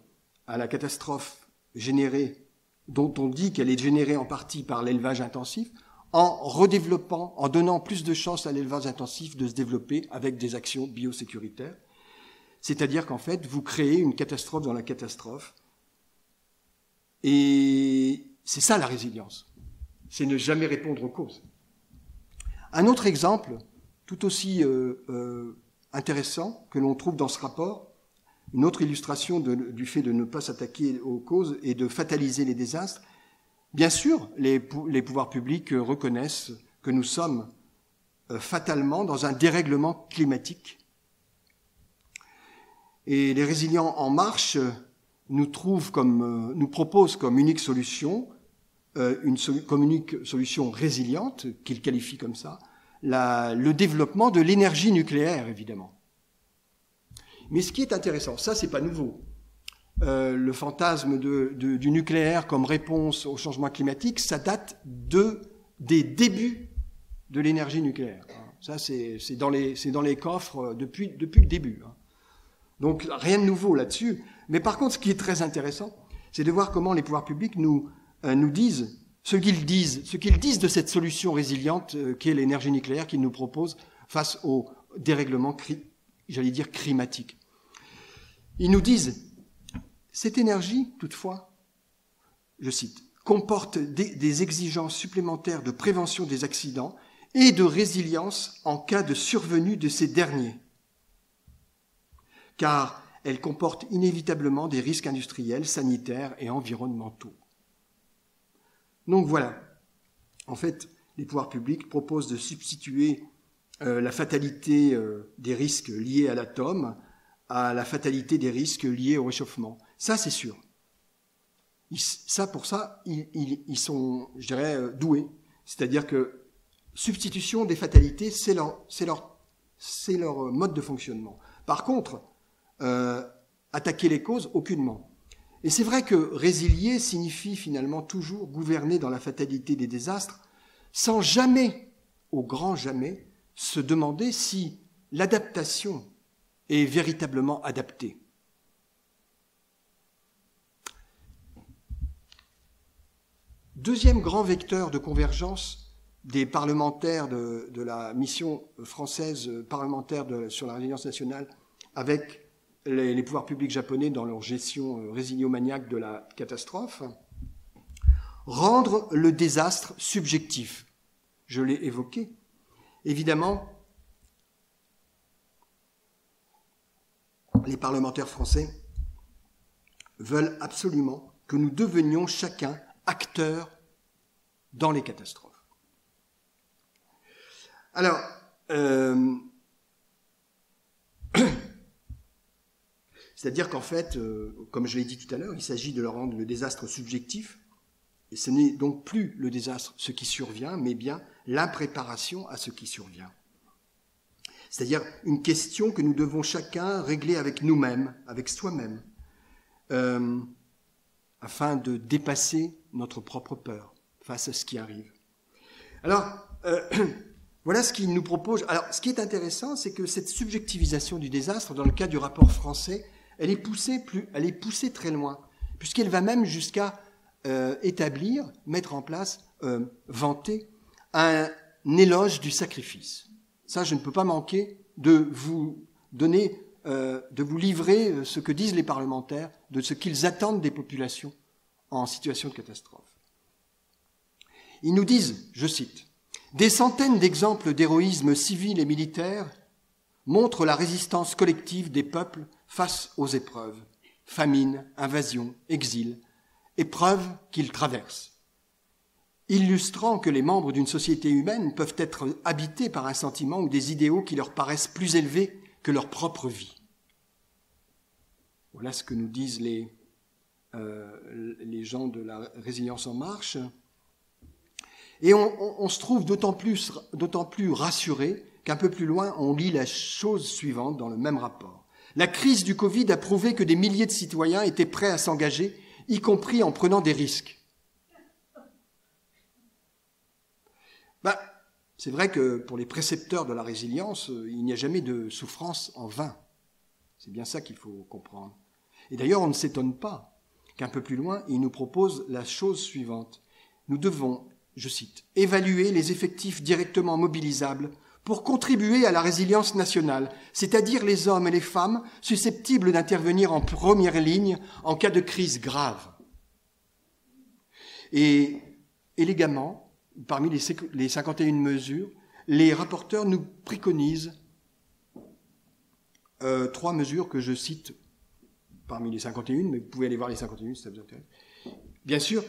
à la catastrophe générée, dont on dit qu'elle est générée en partie par l'élevage intensif, en redéveloppant, en donnant plus de chances à l'élevage intensif de se développer avec des actions biosécuritaires. C'est-à-dire qu'en fait, vous créez une catastrophe dans la catastrophe. Et c'est ça la résilience. C'est ne jamais répondre aux causes. Un autre exemple, tout aussi intéressant, que l'on trouve dans ce rapport, une autre illustration du fait de ne pas s'attaquer aux causes et de fataliser les désastres. Bien sûr, les pouvoirs publics reconnaissent que nous sommes fatalement dans un dérèglement climatique. Et les résilients en marche nous proposent comme unique solution, comme unique solution résiliente, qu'ils qualifient comme ça, le développement de l'énergie nucléaire, évidemment. Mais ce qui est intéressant, ça c'est pas nouveau. le fantasme du nucléaire comme réponse au changement climatique, ça date des débuts de l'énergie nucléaire. Ça, c'est dans les coffres depuis le début. Donc, rien de nouveau là-dessus. Mais par contre, ce qui est très intéressant, c'est de voir comment les pouvoirs publics nous disent ce qu'ils disent de cette solution résiliente qu'est l'énergie nucléaire qu'ils nous proposent face au dérèglement, j'allais dire, climatique. Ils nous disent, cette énergie, toutefois, je cite, comporte des exigences supplémentaires de prévention des accidents et de résilience en cas de survenue de ces derniers, car elle comporte inévitablement des risques industriels, sanitaires et environnementaux. Donc voilà, en fait, les pouvoirs publics proposent de substituer la fatalité des risques liés à l'atome à la fatalité des risques liés au réchauffement. Ça, c'est sûr. Pour ça, ils sont, je dirais, doués. C'est-à-dire que substitution des fatalités, c'est leur mode de fonctionnement. Par contre, attaquer les causes, aucunement. Et c'est vrai que résilier signifie finalement toujours gouverner dans la fatalité des désastres, sans jamais, au grand jamais, se demander si l'adaptation est véritablement adaptée. Deuxième grand vecteur de convergence des parlementaires de la mission française parlementaire sur la résilience nationale avec les pouvoirs publics japonais dans leur gestion résiliomaniaque de la catastrophe, rendre le désastre subjectif. Je l'ai évoqué. Évidemment, les parlementaires français veulent absolument que nous devenions chacun acteurs dans les catastrophes. Alors, c'est-à-dire qu'en fait, comme je l'ai dit tout à l'heure, il s'agit de leur rendre le désastre subjectif, et ce n'est donc plus le désastre ce qui survient, mais bien l'impréparation à ce qui survient. C'est-à-dire une question que nous devons chacun régler avec nous-mêmes, avec soi-même, afin de dépasser notre propre peur face à ce qui arrive. Alors, voilà ce qu'il nous propose. Alors, ce qui est intéressant, c'est que cette subjectivisation du désastre, dans le cas du rapport français, elle est poussée très loin, puisqu'elle va même jusqu'à établir, mettre en place, vanter un éloge du sacrifice. Ça, je ne peux pas manquer de vous donner, de vous livrer ce que disent les parlementaires, de ce qu'ils attendent des populations en situation de catastrophe. Ils nous disent, je cite, « Des centaines d'exemples d'héroïsme civil et militaire montrent la résistance collective des peuples face aux épreuves, famine, invasion, exil, épreuves qu'ils traversent, illustrant que les membres d'une société humaine peuvent être habités par un sentiment ou des idéaux qui leur paraissent plus élevés que leur propre vie. » Voilà ce que nous disent les gens de la Résilience en marche. Et on se trouve d'autant plus rassuré qu'un peu plus loin, on lit la chose suivante dans le même rapport. La crise du Covid a prouvé que des milliers de citoyens étaient prêts à s'engager, y compris en prenant des risques. C'est vrai que pour les précepteurs de la résilience, il n'y a jamais de souffrance en vain. C'est bien ça qu'il faut comprendre. Et d'ailleurs, on ne s'étonne pas qu'un peu plus loin, il nous propose la chose suivante. Nous devons, je cite, « évaluer les effectifs directement mobilisables pour contribuer à la résilience nationale, c'est-à-dire les hommes et les femmes susceptibles d'intervenir en première ligne en cas de crise grave. » Et élégamment, parmi les 51 mesures, les rapporteurs nous préconisent 3 mesures que je cite parmi les 51, mais vous pouvez aller voir les 51 si ça vous intéresse. Bien sûr,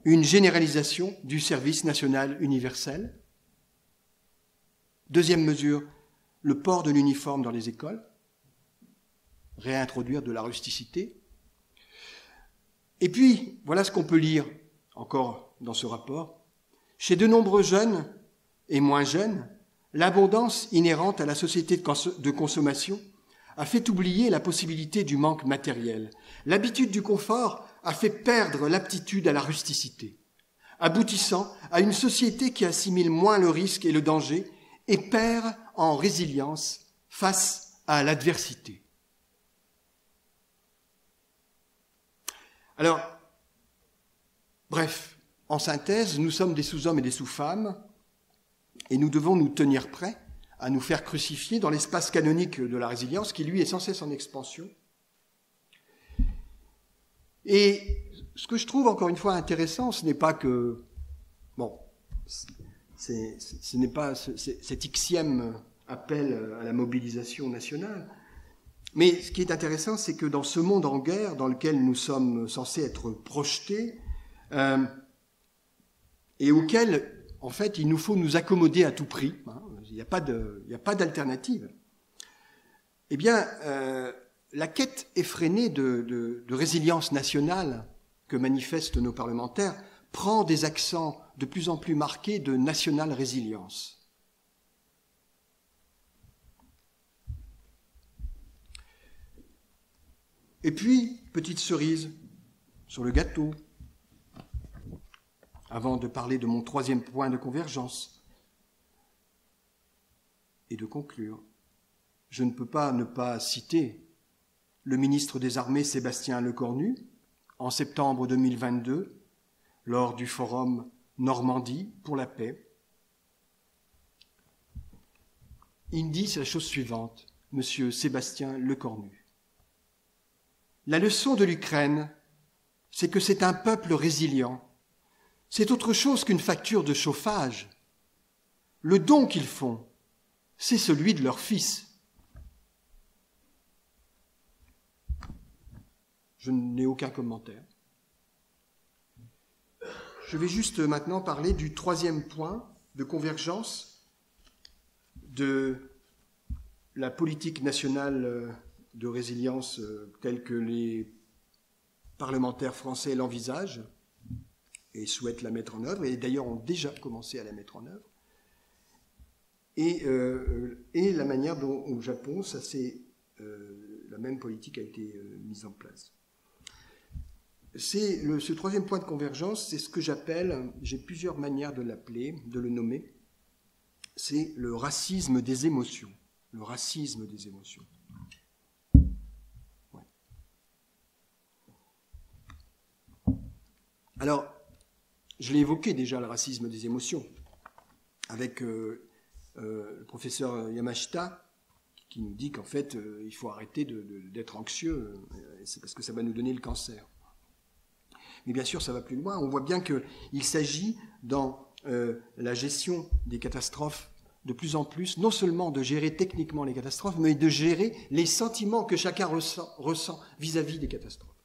une généralisation du service national universel. Deuxième mesure, le port de l'uniforme dans les écoles, réintroduire de la rusticité. Et puis, voilà ce qu'on peut lire encore dans ce rapport. Chez de nombreux jeunes et moins jeunes, l'abondance inhérente à la société de consommation a fait oublier la possibilité du manque matériel. L'habitude du confort a fait perdre l'aptitude à la rusticité, aboutissant à une société qui assimile moins le risque et le danger et perd en résilience face à l'adversité. Alors, bref, en synthèse, nous sommes des sous-hommes et des sous-femmes et nous devons nous tenir prêts à nous faire crucifier dans l'espace canonique de la résilience qui, lui, est sans cesse en expansion. Et ce que je trouve, encore une fois, intéressant, ce n'est pas que... Bon, ce n'est pas cet Xème appel à la mobilisation nationale, mais ce qui est intéressant, c'est que dans ce monde en guerre, dans lequel nous sommes censés être projetés, et auquel, en fait, il nous faut nous accommoder à tout prix, hein, il n'y a pas d'alternative, eh bien, la quête effrénée de résilience nationale que manifestent nos parlementaires prend des accents de plus en plus marqués de national résilience. Et puis, petite cerise sur le gâteau, avant de parler de mon troisième point de convergence et de conclure, je ne peux pas ne pas citer le ministre des Armées Sébastien Lecornu, en septembre 2022, lors du forum Normandie pour la paix. Il dit la chose suivante, Monsieur Sébastien Lecornu. La leçon de l'Ukraine, c'est que c'est un peuple résilient. C'est autre chose qu'une facture de chauffage. Le don qu'ils font, c'est celui de leur fils. Je n'ai aucun commentaire. Je vais juste maintenant parler du troisième point de convergence de la politique nationale de résilience telle que les parlementaires français l'envisagent et souhaitent la mettre en œuvre, et d'ailleurs ont déjà commencé à la mettre en œuvre, et la manière dont au Japon, la même politique a été mise en place. Ce troisième point de convergence, c'est ce que j'appelle, j'ai plusieurs manières de l'appeler, de le nommer, c'est le racisme des émotions. Le racisme des émotions. Ouais. Alors, je l'ai évoqué déjà, le racisme des émotions, avec le professeur Yamashita, qui nous dit qu'en fait, il faut arrêter d'être anxieux, c'est parce que ça va nous donner le cancer. Mais bien sûr, ça va plus loin. On voit bien qu'il s'agit, dans la gestion des catastrophes, de plus en plus, non seulement de gérer techniquement les catastrophes, mais de gérer les sentiments que chacun ressent vis-à-vis des catastrophes.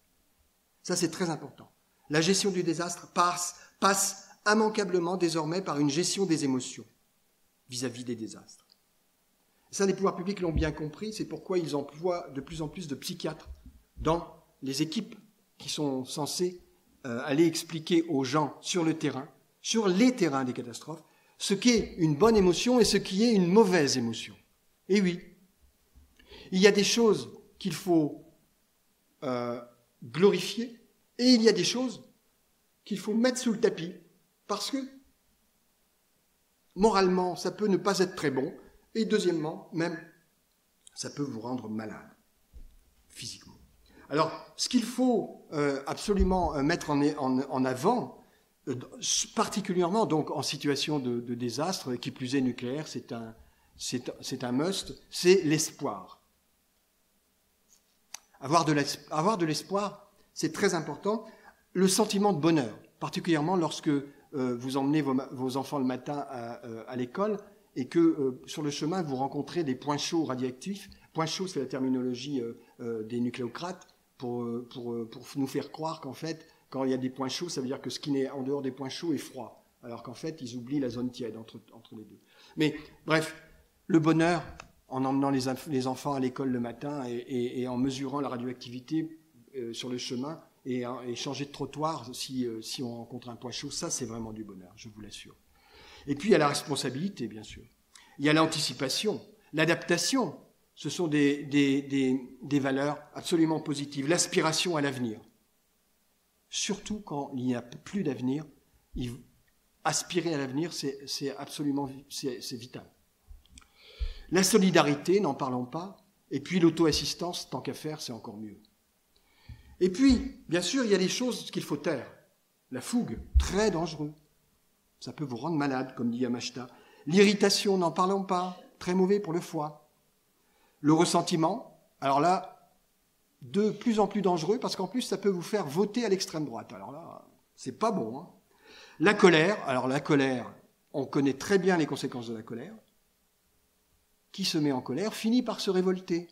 Ça, c'est très important. La gestion du désastre passe immanquablement désormais par une gestion des émotions vis-à-vis des désastres. Ça, les pouvoirs publics l'ont bien compris, c'est pourquoi ils emploient de plus en plus de psychiatres dans les équipes qui sont censées aller expliquer aux gens sur le terrain, sur les terrains des catastrophes, ce qu'est une bonne émotion et ce qui est une mauvaise émotion. Et oui, il y a des choses qu'il faut glorifier et il y a des choses qu'il faut mettre sous le tapis parce que moralement, ça peut ne pas être très bon et deuxièmement, même, ça peut vous rendre malade physiquement. Alors, ce qu'il faut absolument mettre en avant, particulièrement donc en situation de désastre, qui plus est nucléaire, c'est un must, c'est l'espoir. Avoir de l'espoir, c'est très important. Le sentiment de bonheur, particulièrement lorsque vous emmenez vos enfants le matin à l'école et que sur le chemin, vous rencontrez des points chauds radioactifs. Points chauds, c'est la terminologie des nucléocrates, pour nous faire croire qu'en fait, quand il y a des points chauds, ça veut dire que ce qui est en dehors des points chauds est froid, alors qu'en fait, ils oublient la zone tiède entre les deux. Mais bref, le bonheur, en emmenant les enfants à l'école le matin et en mesurant la radioactivité sur le chemin et changer de trottoir si on rencontre un point chaud, ça, c'est vraiment du bonheur, je vous l'assure. Et puis, il y a la responsabilité, bien sûr. Il y a l'anticipation, l'adaptation. ce sont des valeurs absolument positives. L'aspiration à l'avenir. Surtout quand il n'y a plus d'avenir, aspirer à l'avenir, c'est absolument c'est vital. La solidarité, n'en parlons pas. Et puis l'auto-assistance, tant qu'à faire, c'est encore mieux. Et puis, bien sûr, il y a des choses qu'il faut taire. La fougue, très dangereux. Ça peut vous rendre malade, comme dit Yamashita. L'irritation, n'en parlons pas, très mauvais pour le foie. Le ressentiment, alors là, de plus en plus dangereux, parce qu'en plus, ça peut vous faire voter à l'extrême droite. Alors là, c'est pas bon. Hein. La colère, alors la colère, on connaît très bien les conséquences de la colère. Qui se met en colère finit par se révolter.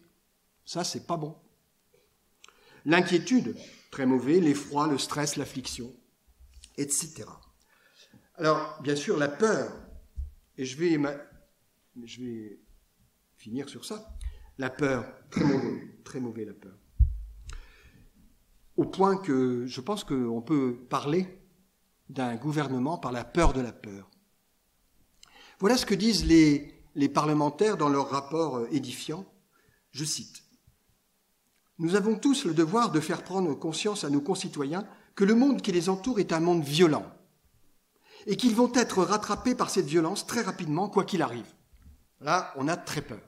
Ça, c'est pas bon. L'inquiétude, très mauvais, l'effroi, le stress, l'affliction, etc. Alors, bien sûr, la peur, et je vais finir sur ça. La peur, très mauvais la peur. Au point que je pense qu'on peut parler d'un gouvernement par la peur de la peur. Voilà ce que disent les parlementaires dans leur rapport édifiant. Je cite. « Nous avons tous le devoir de faire prendre conscience à nos concitoyens que le monde qui les entoure est un monde violent et qu'ils vont être rattrapés par cette violence très rapidement, quoi qu'il arrive. » Là, on a très peur.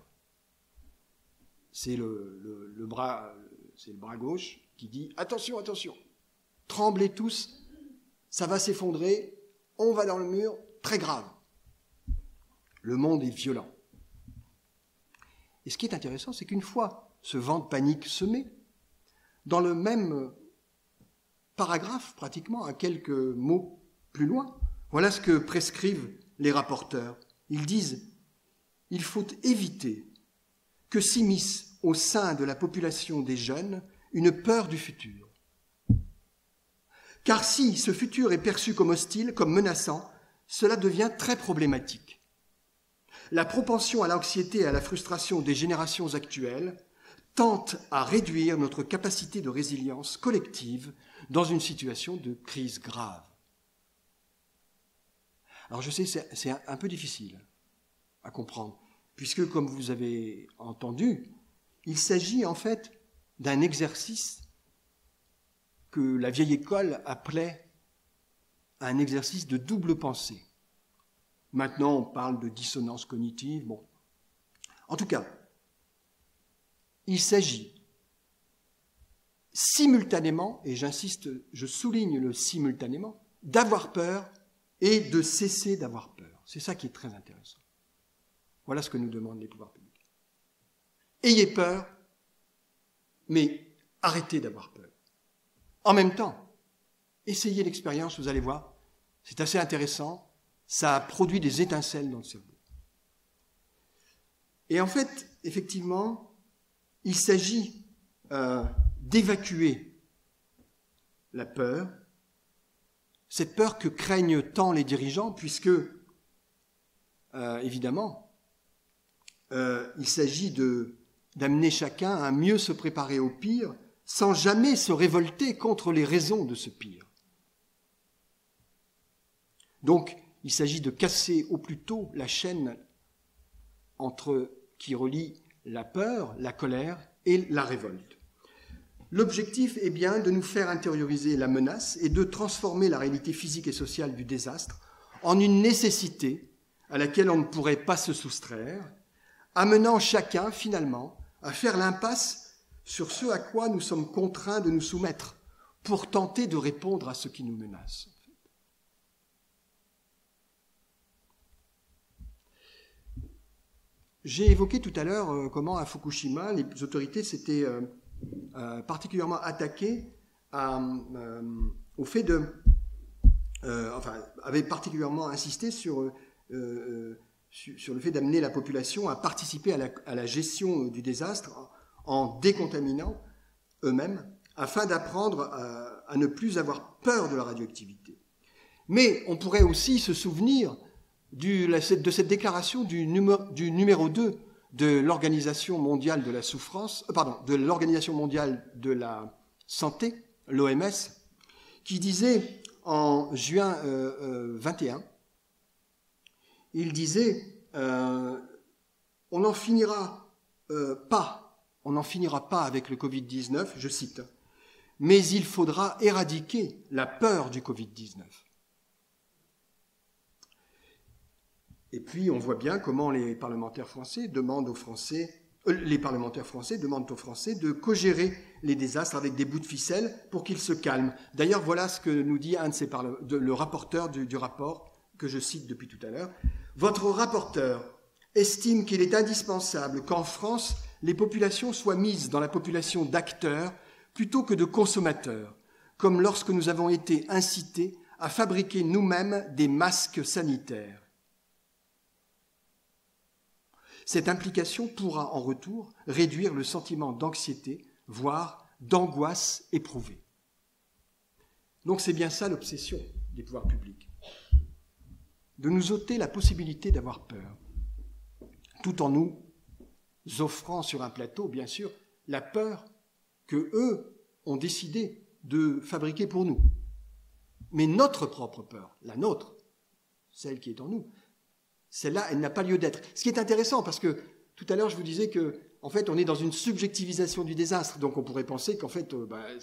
C'est le bras gauche qui dit « Attention, attention, tremblez tous, ça va s'effondrer, on va dans le mur, très grave. » Le monde est violent. Et ce qui est intéressant, c'est qu'une fois ce vent de panique semé, dans le même paragraphe, pratiquement, à quelques mots plus loin, voilà ce que prescrivent les rapporteurs. Ils disent « Il faut éviter que s'immisce au sein de la population des jeunes une peur du futur. Car si ce futur est perçu comme hostile, comme menaçant, cela devient très problématique. La propension à l'anxiété et à la frustration des générations actuelles tente à réduire notre capacité de résilience collective dans une situation de crise grave. » Alors je sais, c'est un peu difficile à comprendre, puisque comme vous avez entendu, il s'agit en fait d'un exercice que la vieille école appelait un exercice de double pensée. Maintenant, on parle de dissonance cognitive. Bon. En tout cas, il s'agit simultanément, et j'insiste, je souligne le simultanément, d'avoir peur et de cesser d'avoir peur. C'est ça qui est très intéressant. Voilà ce que nous demandent les pouvoirs publics. Ayez peur, mais arrêtez d'avoir peur. En même temps, essayez l'expérience, vous allez voir, c'est assez intéressant, ça a produit des étincelles dans le cerveau. Et en fait, effectivement, il s'agit d'évacuer la peur, cette peur que craignent tant les dirigeants, puisque, évidemment, il s'agit d'amener chacun à mieux se préparer au pire, sans jamais se révolter contre les raisons de ce pire. Donc, il s'agit de casser au plus tôt la chaîne qui relie la peur, la colère et la révolte. L'objectif est bien de nous faire intérioriser la menace et de transformer la réalité physique et sociale du désastre en une nécessité à laquelle on ne pourrait pas se soustraire, amenant chacun, finalement, à faire l'impasse sur ce à quoi nous sommes contraints de nous soumettre pour tenter de répondre à ce qui nous menace. J'ai évoqué tout à l'heure comment à Fukushima, les autorités s'étaient particulièrement attaquées au fait avaient particulièrement insisté sur le fait d'amener la population à participer à la gestion du désastre en décontaminant eux-mêmes, afin d'apprendre à ne plus avoir peur de la radioactivité. Mais on pourrait aussi se souvenir de cette déclaration du numéro 2 de l'Organisation mondiale de la de l'Organisation mondiale de la santé, l'OMS, qui disait en juin 21, il disait on en finira on n'en finira pas avec le Covid-19, je cite, mais il faudra éradiquer la peur du Covid-19. Et puis, on voit bien comment les parlementaires français demandent aux Français de co-gérer les désastres avec des bouts de ficelle pour qu'ils se calment. D'ailleurs, voilà ce que nous dit le rapporteur du rapport que je cite depuis tout à l'heure. Votre rapporteur estime qu'il est indispensable qu'en France, les populations soient mises dans la population d'acteurs plutôt que de consommateurs, comme lorsque nous avons été incités à fabriquer nous-mêmes des masques sanitaires. Cette implication pourra en retour réduire le sentiment d'anxiété, voire d'angoisse éprouvée. Donc c'est bien ça l'obsession des pouvoirs publics, de nous ôter la possibilité d'avoir peur, tout en nous offrant sur un plateau, bien sûr, la peur que eux ont décidé de fabriquer pour nous. Mais notre propre peur, la nôtre, celle qui est en nous, celle-là, elle n'a pas lieu d'être. Ce qui est intéressant, parce que tout à l'heure, je vous disais que, en fait, on est dans une subjectivisation du désastre. Donc, on pourrait penser qu'en fait,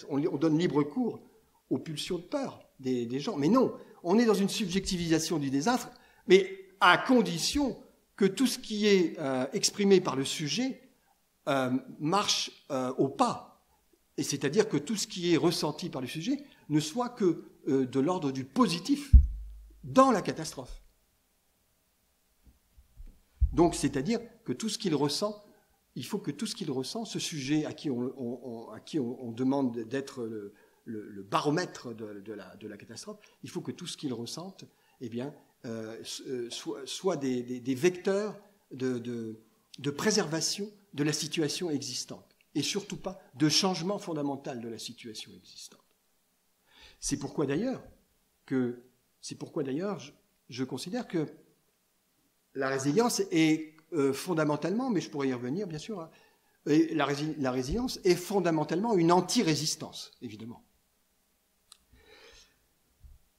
on donne libre cours aux pulsions de peur des gens. Mais non, on est dans une subjectivisation du désastre, mais à condition que tout ce qui est exprimé par le sujet marche au pas. Et c'est-à-dire que tout ce qui est ressenti par le sujet ne soit que de l'ordre du positif dans la catastrophe. Donc, c'est-à-dire que tout ce qu'il ressent, il faut que tout ce qu'il ressent, ce sujet à qui on demande d'être le baromètre de la catastrophe, il faut que tout ce qu'il ressente, eh bien, soit des vecteurs de préservation de la situation existante, et surtout pas de changement fondamental de la situation existante. C'est pourquoi d'ailleurs, je considère que la résilience est fondamentalement, mais je pourrais y revenir bien sûr, la résilience est fondamentalement une anti-résistance, évidemment.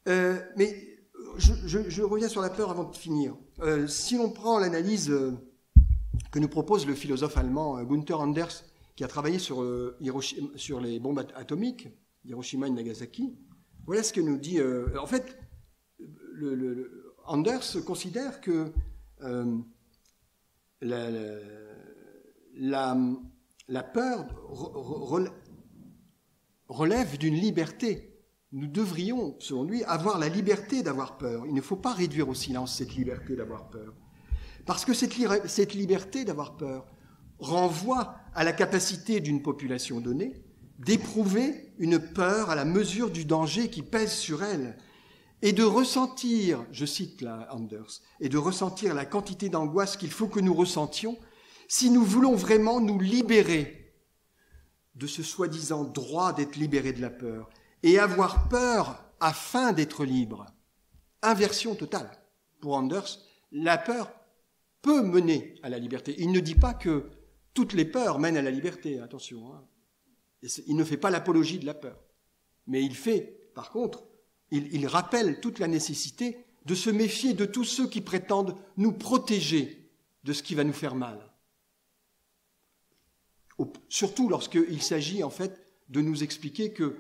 Mais je reviens sur la peur avant de finir. Si l'on prend l'analyse que nous propose le philosophe allemand Günther Anders, qui a travaillé sur les bombes atomiques, Hiroshima et Nagasaki, voilà ce que nous dit. En fait, Anders considère que la peur relève d'une liberté. Nous devrions, selon lui, avoir la liberté d'avoir peur. Il ne faut pas réduire au silence cette liberté d'avoir peur. Parce que cette liberté d'avoir peur renvoie à la capacité d'une population donnée d'éprouver une peur à la mesure du danger qui pèse sur elle et de ressentir, je cite là Anders, et de ressentir la quantité d'angoisse qu'il faut que nous ressentions si nous voulons vraiment nous libérer de ce soi-disant droit d'être libéré de la peur et avoir peur afin d'être libre. Inversion totale. Pour Anders, la peur peut mener à la liberté. Il ne dit pas que toutes les peurs mènent à la liberté, attention. Il ne fait pas l'apologie de la peur. Mais il fait, par contre, il rappelle toute la nécessité de se méfier de tous ceux qui prétendent nous protéger de ce qui va nous faire mal. Surtout lorsqu'il s'agit en fait de nous expliquer que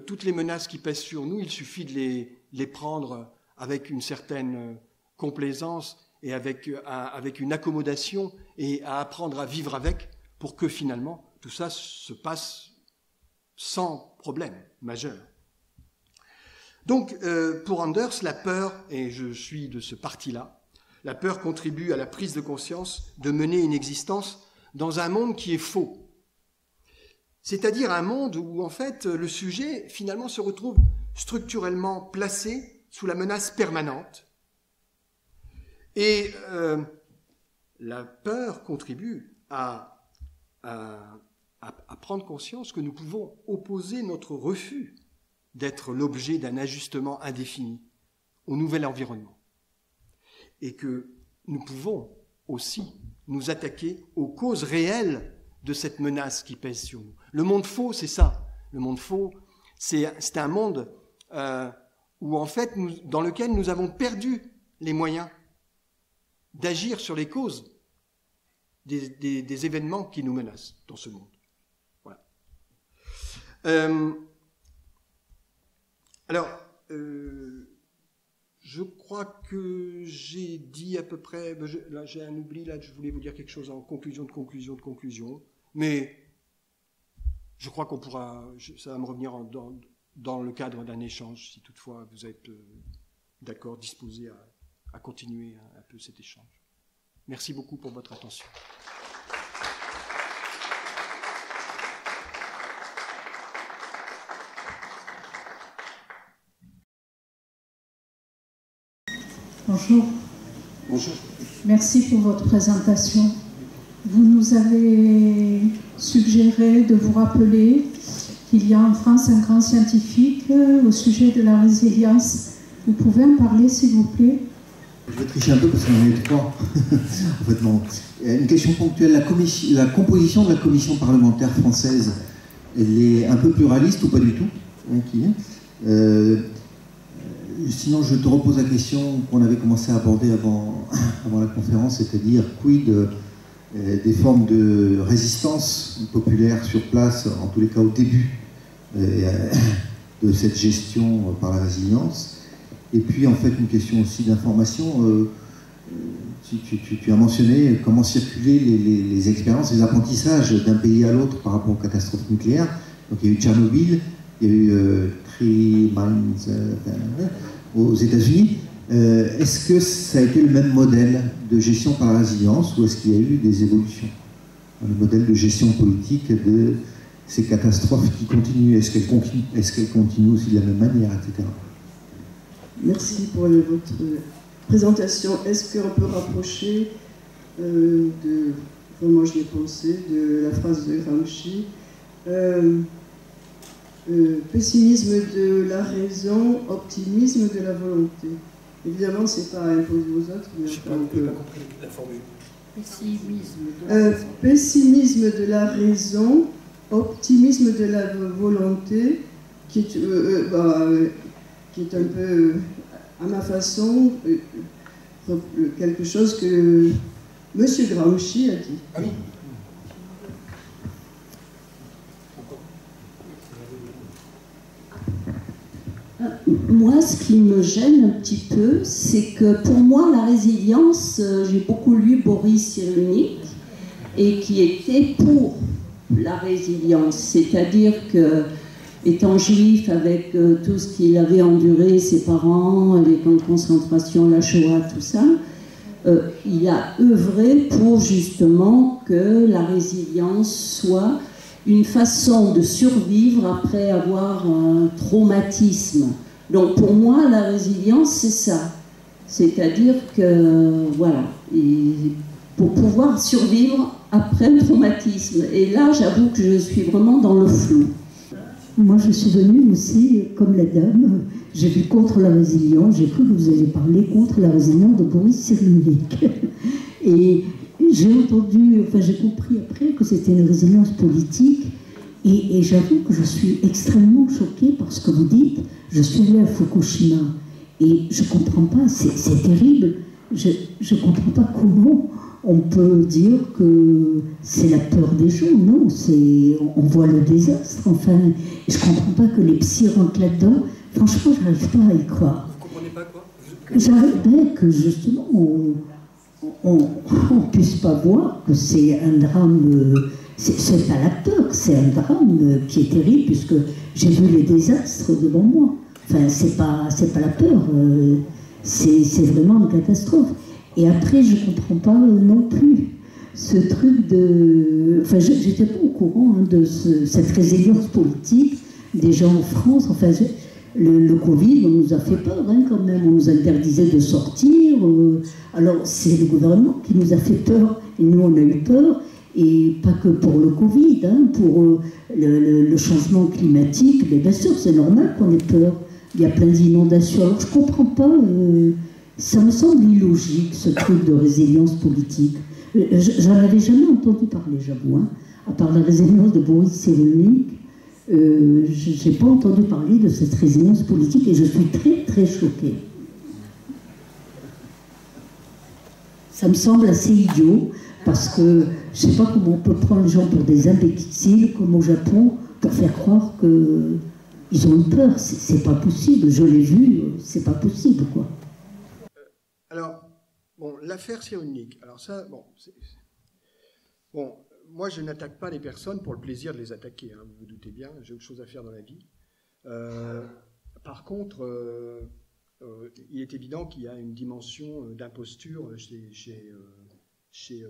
toutes les menaces qui pèsent sur nous, il suffit de les prendre avec une certaine complaisance et avec une accommodation et à apprendre à vivre avec pour que finalement tout ça se passe sans problème majeur. Donc, pour Anders, la peur, et je suis de ce parti-là, la peur contribue à la prise de conscience de mener une existence dans un monde qui est faux. C'est-à-dire un monde où, en fait, le sujet, finalement, se retrouve structurellement placé sous la menace permanente. Et la peur contribue à prendre conscience que nous pouvons opposer notre refus d'être l'objet d'un ajustement indéfini au nouvel environnement. Et que nous pouvons aussi nous attaquer aux causes réelles de cette menace qui pèse sur nous. Le monde faux, c'est ça. Le monde faux, c'est un monde où, en fait, dans lequel nous avons perdu les moyens d'agir sur les causes des événements qui nous menacent dans ce monde. Voilà. Alors, je crois que j'ai dit à peu près, là j'ai un oubli, là je voulais vous dire quelque chose en conclusion, mais je crois qu'on pourra, ça va me revenir dans le cadre d'un échange, si toutefois vous êtes d'accord, disposé à continuer un peu cet échange. Merci beaucoup pour votre attention. Bonjour. Bonjour. Merci pour votre présentation. Vous nous avez suggéré de vous rappeler qu'il y a en France un grand scientifique au sujet de la résilience. Vous pouvez en parler, s'il vous plaît? Je vais tricher un peu parce qu'on en est trois. En fait, non. Une question ponctuelle. La composition de la commission parlementaire française, elle est un peu pluraliste ou pas du tout? Sinon, je te repose la question qu'on avait commencé à aborder avant la conférence, c'est-à-dire quid des formes de résistance populaire sur place, en tous les cas au début de cette gestion par la résilience. Et puis, en fait, une question aussi d'information. Tu as mentionné comment circulaient les expériences, les apprentissages d'un pays à l'autre par rapport aux catastrophes nucléaires. Donc, il y a eu Tchernobyl, il y a eu Three Mines aux États-Unis. Est-ce que ça a été le même modèle de gestion par la résilience ou est-ce qu'il y a eu des évolutions dans le modèle de gestion politique de ces catastrophes qui continuent? Est-ce qu'elles continuent aussi de la même manière, etc. Merci pour votre présentation. Est-ce qu'on peut rapprocher comment j'y ai pensé, de la phrase de Gramsci, pessimisme de la raison, optimisme de la volonté. Évidemment, c'est pas à imposer aux autres. Mais Je n'ai pas compris la formule. Pessimisme de la raison, optimisme de la volonté, qui est un peu, à ma façon, quelque chose que M. Gramsci a dit. Ah oui. Moi, ce qui me gêne un petit peu, c'est que pour moi, la résilience, j'ai beaucoup lu Boris Cyrulnik, et qui était pour la résilience, c'est-à-dire que, étant juif, avec tout ce qu'il avait enduré, ses parents, les camps de concentration, la Shoah, tout ça, il a œuvré pour justement que la résilience soit une façon de survivre après avoir un traumatisme. Donc pour moi, la résilience, c'est ça. C'est-à-dire que, voilà, pour pouvoir survivre après un traumatisme. Et là, j'avoue que je suis vraiment dans le flou. Moi, je suis venue aussi, comme la dame, j'ai vu contre la résilience, j'ai cru que vous alliez parler contre la résilience de Boris Cyrulnik. Et j'ai entendu, enfin j'ai compris après que c'était une résilience politique, et j'avoue que je suis extrêmement choquée par ce que vous dites. Je suis allée à Fukushima, et je ne comprends pas, c'est terrible, je ne comprends pas comment on peut dire que c'est la peur des gens. Non, on voit le désastre, enfin, et je ne comprends pas que les psys rentrent là-dedans. Franchement, je n'arrive pas à y croire. Vous ne comprenez pas quoi? J'arrive bien que justement on ne puisse pas voir que c'est un drame, c'est pas la peur, c'est un drame qui est terrible, puisque j'ai vu les désastres devant moi. Enfin, c'est pas la peur, c'est vraiment une catastrophe. Et après, je ne comprends pas non plus ce truc de... Enfin, j'étais pas au courant de cette résilience politique des gens en France. Enfin, le Covid, on nous a fait peur quand même, on nous interdisait de sortir. Alors, c'est le gouvernement qui nous a fait peur, et nous, on a eu peur. Et pas que pour le Covid, pour le changement climatique. Mais bien sûr, c'est normal qu'on ait peur. Il y a plein d'inondations. Alors, je ne comprends pas... ça me semble illogique, ce truc de résilience politique. J'en avais jamais entendu parler, j'avoue. À part la résilience de Boris Cyrulnik, je n'ai pas entendu parler de cette résilience politique et je suis très, très choquée. Ça me semble assez idiot. Parce que je ne sais pas comment on peut prendre les gens pour des imbéciles, comme au Japon, pour faire croire qu'ils ont eu peur. C'est pas possible, je l'ai vu, c'est pas possible, quoi. Alors, bon, l'affaire Cyrulnik, alors ça, bon, bon, moi je n'attaque pas les personnes pour le plaisir de les attaquer, hein, vous vous doutez bien, j'ai autre chose à faire dans la vie. Par contre, il est évident qu'il y a une dimension d'imposture chez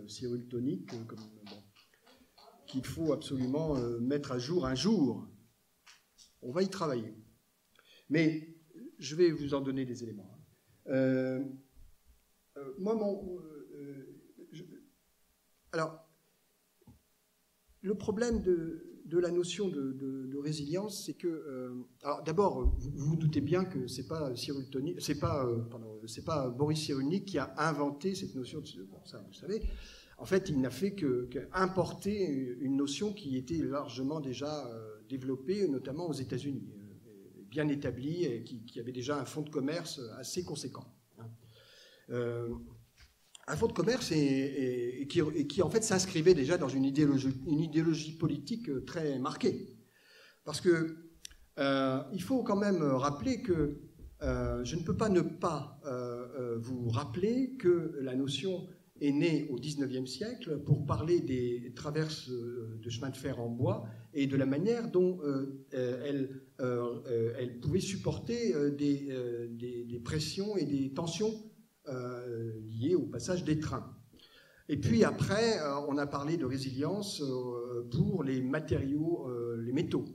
Cyril Tonic, qu'il faut absolument mettre à jour un jour. On va y travailler. Mais je vais vous en donner des éléments. Moi, alors, le problème de la notion de résilience, c'est que, alors d'abord, vous vous doutez bien que c'est pas Cyril Tonic, c'est pas Boris Cyrulnik qui a inventé cette notion de, bon, ça vous savez. En fait, il n'a fait qu'importer une notion qui était largement déjà développée, notamment aux États-Unis, bien établie et qui avait déjà un fonds de commerce assez conséquent. Un fonds de commerce et qui en fait s'inscrivait déjà dans une idéologie politique très marquée. Parce que il faut quand même rappeler que je ne peux pas ne pas vous rappeler que la notion est née au XIXe siècle pour parler des traverses de chemin de fer en bois et de la manière dont elle pouvait supporter des pressions et des tensions liées au passage des trains. Et puis après, on a parlé de résilience pour les matériaux, les métaux.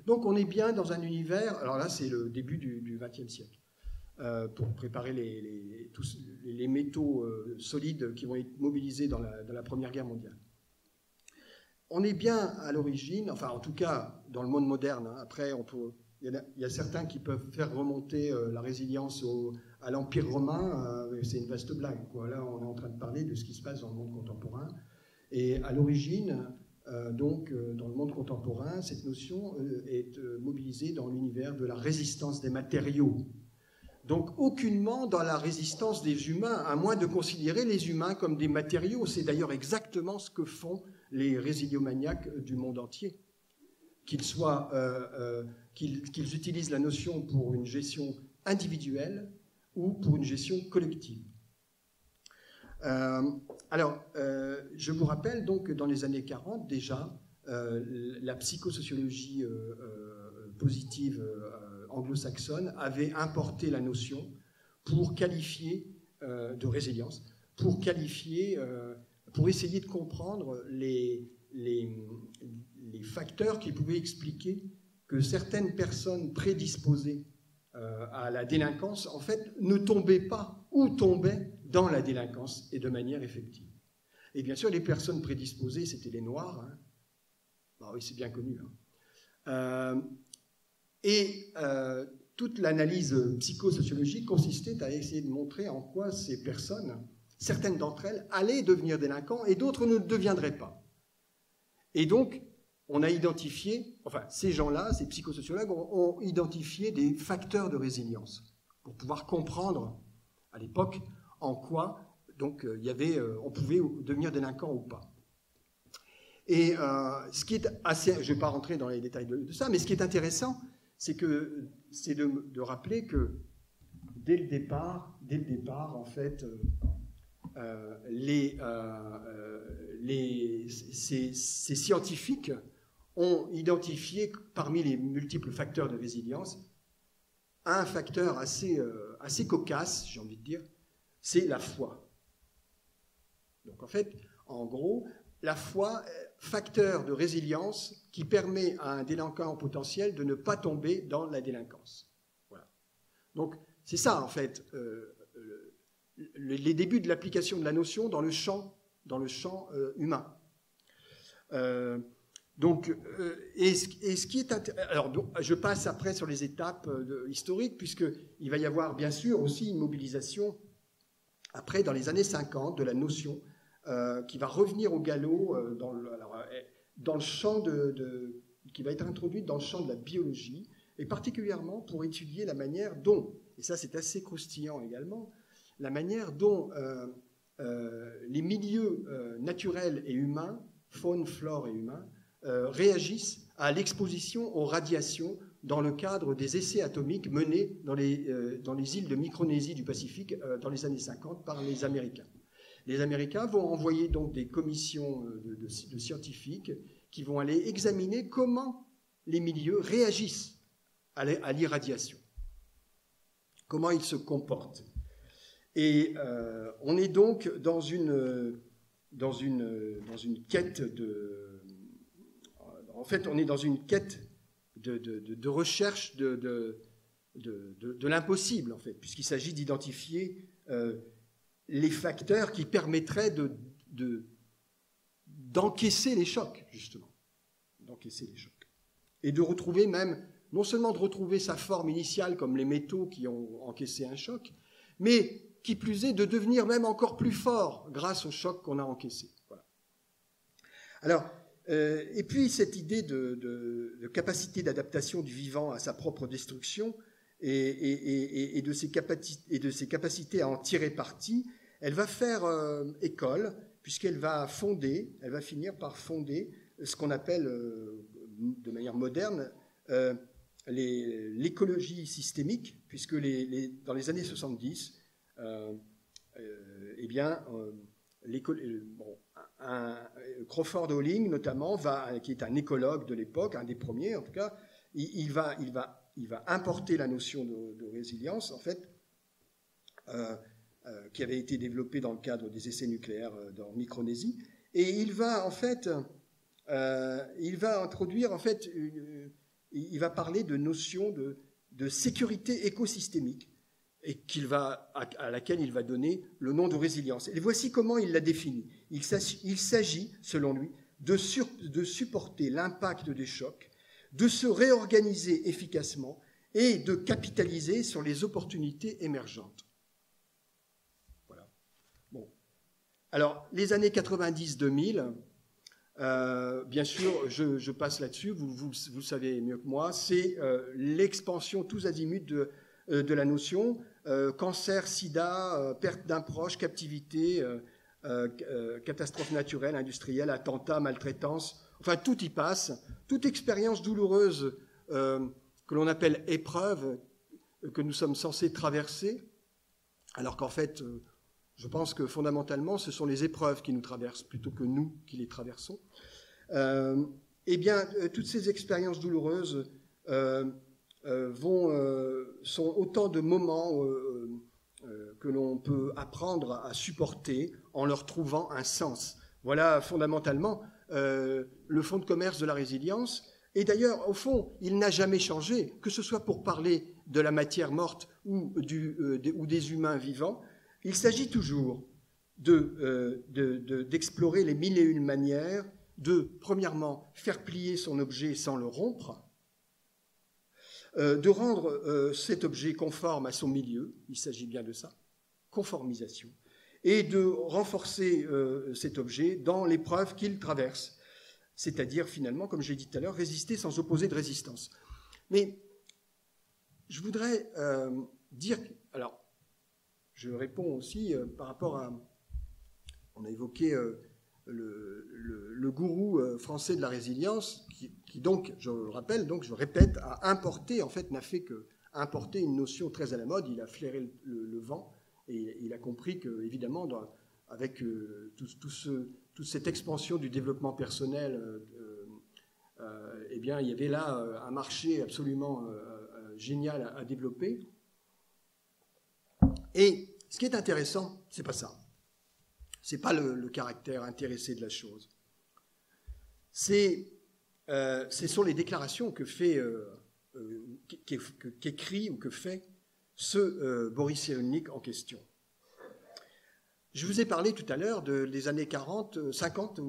Donc on est bien dans un univers, alors là c'est le début du XXe siècle, pour préparer tous les métaux solides qui vont être mobilisés dans la Première Guerre mondiale. On est bien à l'origine, enfin en tout cas dans le monde moderne, hein, après il y a certains qui peuvent faire remonter la résilience à l'Empire romain, c'est une vaste blague, quoi. Là on est en train de parler de ce qui se passe dans le monde contemporain, et à l'origine, donc dans le monde contemporain, cette notion est mobilisée dans l'univers de la résistance des matériaux. Donc aucunement dans la résistance des humains, à moins de considérer les humains comme des matériaux. C'est d'ailleurs exactement ce que font les résiliomaniaques du monde entier. Qu'ils utilisent la notion pour une gestion individuelle ou pour une gestion collective. Je vous rappelle donc que dans les années 40, déjà, la psychosociologie positive anglo-saxonne avait importé la notion pour qualifier de résilience, pour essayer de comprendre les facteurs qui pouvaient expliquer que certaines personnes prédisposées à la délinquance, en fait, ne tombaient pas ou tombaient dans la délinquance et de manière effective. Et bien sûr, les personnes prédisposées, c'était les Noirs. Hein. Bah oui, c'est bien connu. Hein. Toute l'analyse psychosociologique consistait à essayer de montrer en quoi ces personnes, certaines d'entre elles, allaient devenir délinquants et d'autres ne le deviendraient pas. Et donc, on a identifié, enfin, ces gens-là, ces psychosociologues, ont identifié des facteurs de résilience pour pouvoir comprendre, à l'époque, en quoi donc, on pouvait devenir délinquant ou pas. Et ce qui est assez, je ne vais pas rentrer dans les détails de ça, mais ce qui est intéressant, c'est de rappeler que dès le départ, en fait, ces scientifiques ont identifié parmi les multiples facteurs de résilience un facteur assez cocasse, j'ai envie de dire, c'est la foi. Donc en fait, en gros, la foi, facteur de résilience qui permet à un délinquant potentiel de ne pas tomber dans la délinquance. Voilà. Donc c'est ça en fait, les débuts de l'application de la notion dans le champ humain. Ce qui est alors je passe après sur les étapes historiques, puisqu'il va y avoir bien sûr aussi une mobilisation après dans les années 50 de la notion qui va revenir au galop dans le champ qui va être introduite dans le champ de la biologie, et particulièrement pour étudier la manière dont, et ça c'est assez croustillant également, la manière dont les milieux naturels et humains, faune, flore et humains, réagissent à l'exposition aux radiations dans le cadre des essais atomiques menés dans les îles de Micronésie du Pacifique dans les années 50 par les Américains. Les Américains vont envoyer donc des commissions de scientifiques qui vont aller examiner comment les milieux réagissent à l'irradiation, comment ils se comportent. Et on est donc dans une quête en fait, on est dans une quête de recherche de l'impossible, en fait, puisqu'il s'agit d'identifier les facteurs qui permettraient d'encaisser les chocs, justement. D'encaisser les chocs. Et de retrouver même, non seulement de retrouver sa forme initiale comme les métaux qui ont encaissé un choc, mais qui plus est, de devenir même encore plus fort grâce au choc qu'on a encaissé. Voilà. Alors, et puis cette idée de capacité d'adaptation du vivant à sa propre destruction et de ses capacités à en tirer parti, elle va faire école, puisqu'elle va finir par fonder ce qu'on appelle, de manière moderne, l'écologie systémique, puisque dans les années 70, Crawford Holling, notamment, qui est un écologue de l'époque, un des premiers en tout cas, il va importer la notion de résilience, en fait, qui avait été développée dans le cadre des essais nucléaires en Micronésie, et il va introduire, en fait, il va parler de notion de sécurité écosystémique, et à laquelle il va donner le nom de résilience. Et voici comment il la définit. Il s'agit, selon lui, de supporter l'impact des chocs, de se réorganiser efficacement et de capitaliser sur les opportunités émergentes. Voilà. Bon. Alors, les années 90-2000, bien sûr, je passe là-dessus, vous savez mieux que moi, c'est l'expansion tous azimuts de la notion, cancer, sida, perte d'un proche, captivité, catastrophe naturelle, industrielle, attentat, maltraitance, enfin tout y passe, toute expérience douloureuse que l'on appelle épreuve, que nous sommes censés traverser, alors qu'en fait, je pense que fondamentalement, ce sont les épreuves qui nous traversent plutôt que nous qui les traversons. Eh bien, toutes ces expériences douloureuses sont autant de moments que l'on peut apprendre à supporter en leur trouvant un sens. Voilà fondamentalement le fonds de commerce de la résilience. Et d'ailleurs, au fond, il n'a jamais changé, que ce soit pour parler de la matière morte ou des humains vivants. Il s'agit toujours d'explorer les mille et une manières de, premièrement, faire plier son objet sans le rompre, de rendre cet objet conforme à son milieu, il s'agit bien de ça, conformisation, et de renforcer cet objet dans l'épreuve qu'il traverse, c'est-à-dire finalement, comme j'ai dit tout à l'heure, résister sans opposer de résistance. Mais je voudrais dire, alors je réponds aussi par rapport à, on a évoqué le gourou français de la résilience, qui donc, je le rappelle, donc je répète, a importé, en fait, n'a fait que importer une notion très à la mode. Il a flairé le vent et il a compris que, évidemment, avec toute cette expansion du développement personnel, eh bien, il y avait là un marché absolument génial à développer. Et ce qui est intéressant, c'est pas ça. C'est pas le caractère intéressé de la chose. Ce sont les déclarations que fait, qu'écrit ou que fait ce Boris Cyrulnik en question. Je vous ai parlé tout à l'heure des années 50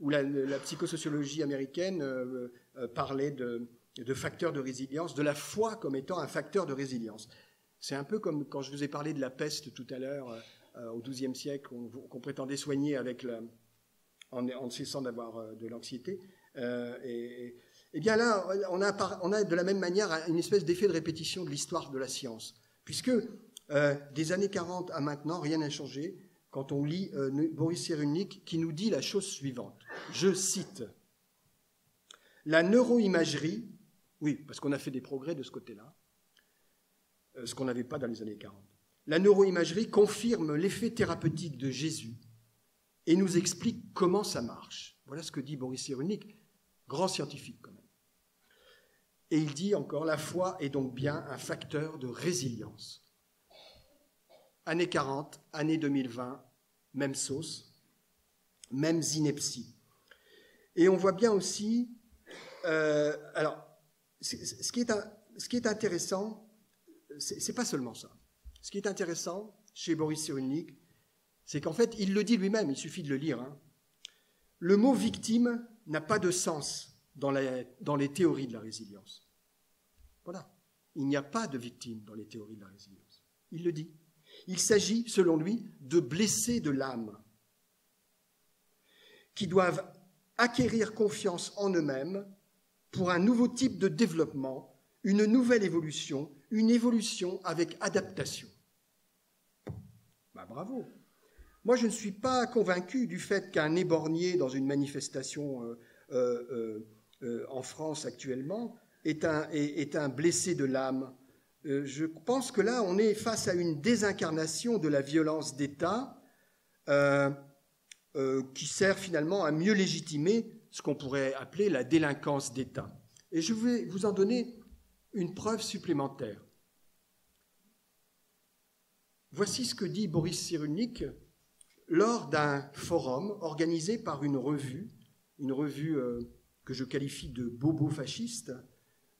où la psychosociologie américaine parlait de facteurs de résilience, de la foi comme étant un facteur de résilience. C'est un peu comme quand je vous ai parlé de la peste tout à l'heure, au XIIe siècle, qu'on prétendait soigner en ne cessant d'avoir de l'anxiété. Et bien là, on a de la même manière une espèce d'effet de répétition de l'histoire de la science, puisque Des années 40 à maintenant, rien n'a changé quand on lit Boris Cyrulnik qui nous dit la chose suivante. Je cite. La neuroimagerie, oui, parce qu'on a fait des progrès de ce côté-là, ce qu'on n'avait pas dans les années 40. La neuroimagerie confirme l'effet thérapeutique de Jésus et nous explique comment ça marche. Voilà ce que dit Boris Cyrulnik, grand scientifique quand même. Et il dit encore, la foi est donc bien un facteur de résilience. Années 40, année 2020, même sauce, même ineptie. Et on voit bien aussi, alors, ce qui est intéressant, c'est pas seulement ça. Ce qui est intéressant chez Boris Cyrulnik, c'est qu'en fait, il le dit lui-même, il suffit de le lire. Hein. Le mot victime n'a pas de sens dans les théories de la résilience. Voilà. Il n'y a pas de victime dans les théories de la résilience. Il le dit. Il s'agit, selon lui, de blessés de l'âme qui doivent acquérir confiance en eux-mêmes pour un nouveau type de développement, une nouvelle évolution, une évolution avec adaptation. Bah, bravo. Moi, je ne suis pas convaincu du fait qu'un éborgné dans une manifestation en France actuellement est un blessé de l'âme. Je pense que là, on est face à une désincarnation de la violence d'État qui sert finalement à mieux légitimer ce qu'on pourrait appeler la délinquance d'État. Et je vais vous en donner une preuve supplémentaire. Voici ce que dit Boris Cyrulnik lors d'un forum organisé par une revue que je qualifie de bobo-fasciste,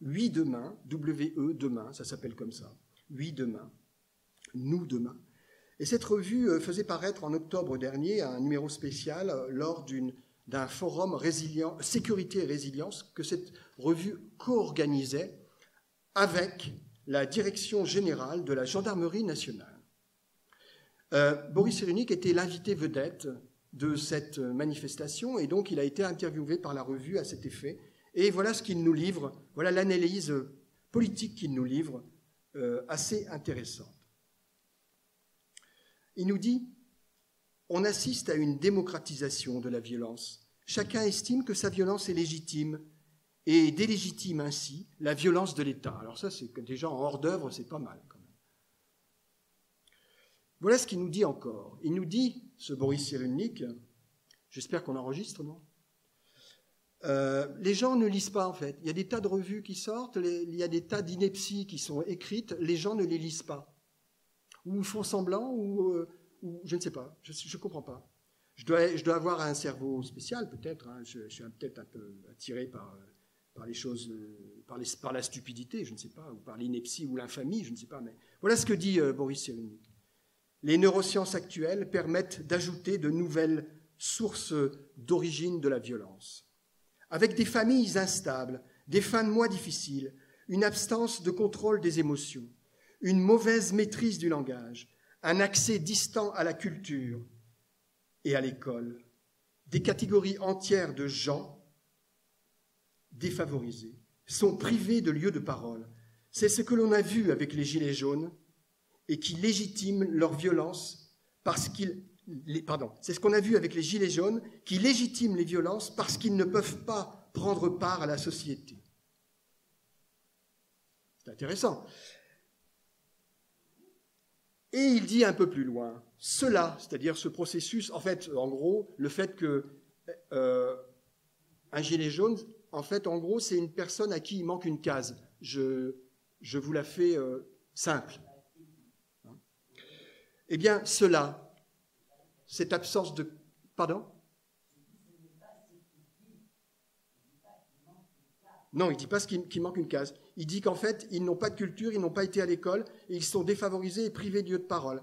8 demain, W-E demain, ça s'appelle comme ça, 8 demain, nous demain. Et cette revue faisait paraître en octobre dernier un numéro spécial lors d'un forum sécurité et résilience que cette revue co-organisait avec la direction générale de la gendarmerie nationale. Boris Cyrulnik était l'invité vedette de cette manifestation et donc il a été interviewé par la revue à cet effet. Et voilà ce qu'il nous livre, voilà l'analyse politique qu'il nous livre, assez intéressante. Il nous dit « On assiste à une démocratisation de la violence. Chacun estime que sa violence est légitime et délégitime ainsi la violence de l'État. » Alors ça, c'est déjà en hors d'œuvre, c'est pas mal quand même. Voilà ce qu'il nous dit encore. Il nous dit, ce Boris Cyrulnik, j'espère qu'on enregistre, non ? Les gens ne lisent pas en fait. Il y a des tas de revues qui sortent, il y a des tas d'inepties qui sont écrites, les gens ne les lisent pas. Ou font semblant, ou je ne sais pas, je ne comprends pas. Je dois avoir un cerveau spécial peut-être, hein. Je suis peut-être un peu attiré par les choses, par la stupidité, je ne sais pas, ou par l'ineptie ou l'infamie, je ne sais pas. Mais voilà ce que dit Boris Cyrulnik. Les neurosciences actuelles permettent d'ajouter de nouvelles sources d'origine de la violence. Avec des familles instables, des fins de mois difficiles, une absence de contrôle des émotions, une mauvaise maîtrise du langage, un accès distant à la culture et à l'école, des catégories entières de gens défavorisés sont privés de lieux de parole. C'est ce que l'on a vu avec les Gilets jaunes et qui légitiment leur violence parce qu'ils... c'est ce qu'on a vu avec les Gilets jaunes qui légitiment les violences parce qu'ils ne peuvent pas prendre part à la société. C'est intéressant. Et il dit un peu plus loin, cela, c'est-à-dire ce processus, en fait, en gros, le fait que un gilet jaune, en fait, en gros, c'est une personne à qui il manque une case. Je vous la fais simple. Eh bien, cela, cette absence de... Pardon ? Non, il ne dit pas qu'il manque une case. Il dit qu'en fait, ils n'ont pas de culture, ils n'ont pas été à l'école, et ils sont défavorisés et privés de lieu de parole.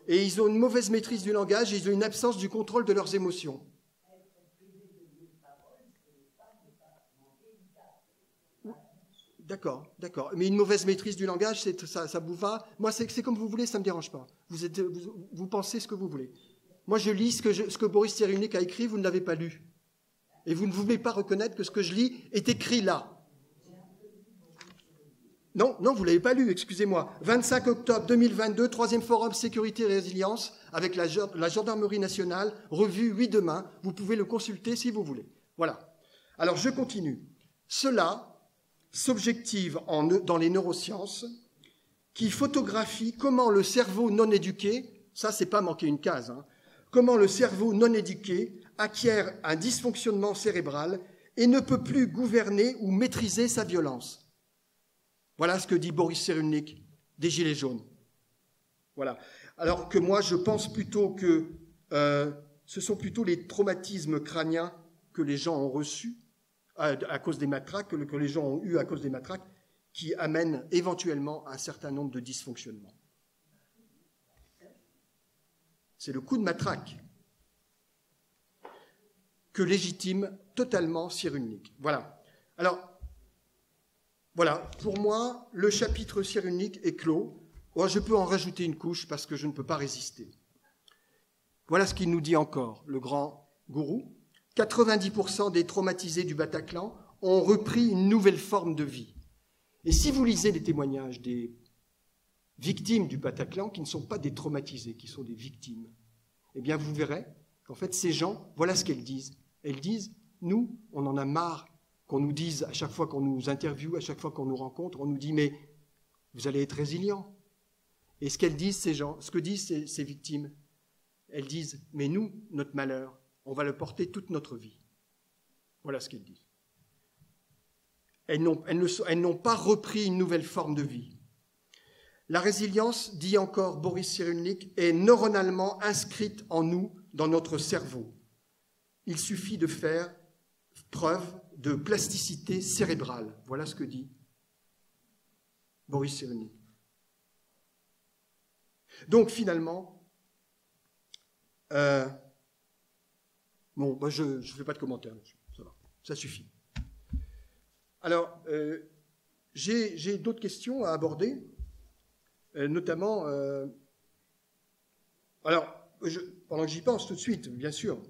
Et ils ont une mauvaise maîtrise du langage, et ils ont une absence du contrôle de leurs émotions. D'accord. Mais une mauvaise maîtrise du langage, ça vous va ? Moi, c'est comme vous voulez, ça ne me dérange pas. Vous pensez ce que vous voulez. Moi, je lis ce que Boris Cyrulnik a écrit, vous ne l'avez pas lu. Et vous ne voulez pas reconnaître que ce que je lis est écrit là. Non, vous l'avez pas lu, excusez-moi. 25 octobre 2022, 3e forum sécurité et résilience avec la gendarmerie nationale, revue 8 demain. Vous pouvez le consulter si vous voulez. Voilà. Alors je continue. Cela s'objective dans les neurosciences qui photographie comment le cerveau non éduqué, ça c'est pas manquer une case, hein, comment le cerveau non éduqué acquiert un dysfonctionnement cérébral et ne peut plus gouverner ou maîtriser sa violence. Voilà ce que dit Boris Cyrulnik des Gilets jaunes. Voilà. Alors que moi, je pense plutôt que ce sont plutôt les traumatismes crâniens que les gens ont reçus à cause des matraques, que les gens ont eu à cause des matraques, qui amènent éventuellement un certain nombre de dysfonctionnements. C'est le coup de matraque que légitime totalement Cyrulnik. Voilà. Alors, voilà, pour moi, le chapitre Cyrulnik est clos. Oh, je peux en rajouter une couche parce que je ne peux pas résister. Voilà ce qu'il nous dit encore, le grand gourou. 90% des traumatisés du Bataclan ont repris une nouvelle forme de vie. Et si vous lisez les témoignages des victimes du Bataclan, qui ne sont pas des traumatisés, qui sont des victimes, eh bien vous verrez qu'en fait ces gens, voilà ce qu'elles disent. Elles disent, nous, on en a marre qu'on nous dise à chaque fois qu'on nous interviewe, à chaque fois qu'on nous rencontre, on nous dit mais vous allez être résilients. Et ce qu'elles disent ces gens, ce que disent ces victimes, elles disent mais nous, notre malheur, on va le porter toute notre vie. Voilà ce qu'elles disent. Elles n'ont pas repris une nouvelle forme de vie. La résilience, dit encore Boris Cyrulnik, est neuronalement inscrite en nous, dans notre cerveau. Il suffit de faire preuve de plasticité cérébrale. Voilà ce que dit Boris Cyrulnik. Donc finalement, moi je ne fais pas de commentaires là-dessus. Ça va, ça suffit. Alors, j'ai d'autres questions à aborder, notamment... pendant que j'y pense tout de suite, bien sûr,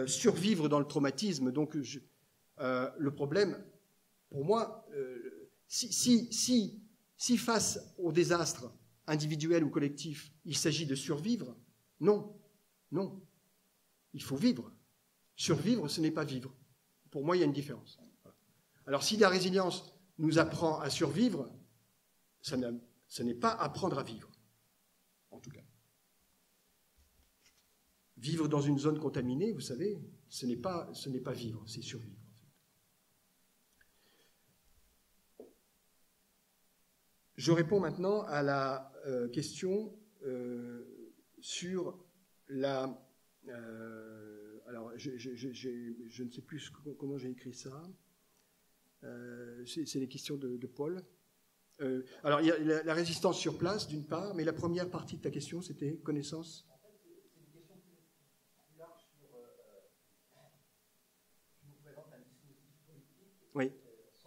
survivre dans le traumatisme, donc le problème, pour moi, si face au désastre individuel ou collectif, il s'agit de survivre, non, il faut vivre. Survivre, ce n'est pas vivre. Pour moi, il y a une différence. Alors, si la résilience nous apprend à survivre, ce n'est pas apprendre à vivre, en tout cas. Vivre dans une zone contaminée, vous savez, ce n'est pas vivre, c'est survivre. En fait. Je réponds maintenant à la question sur la... alors, je ne sais plus comment j'ai écrit ça. C'est les questions de Paul. Alors, il y a la résistance sur place, d'une part, mais la première partie de ta question, c'était connaissance. En fait, c'est une question plus large sur... je vous présente un dispositif politique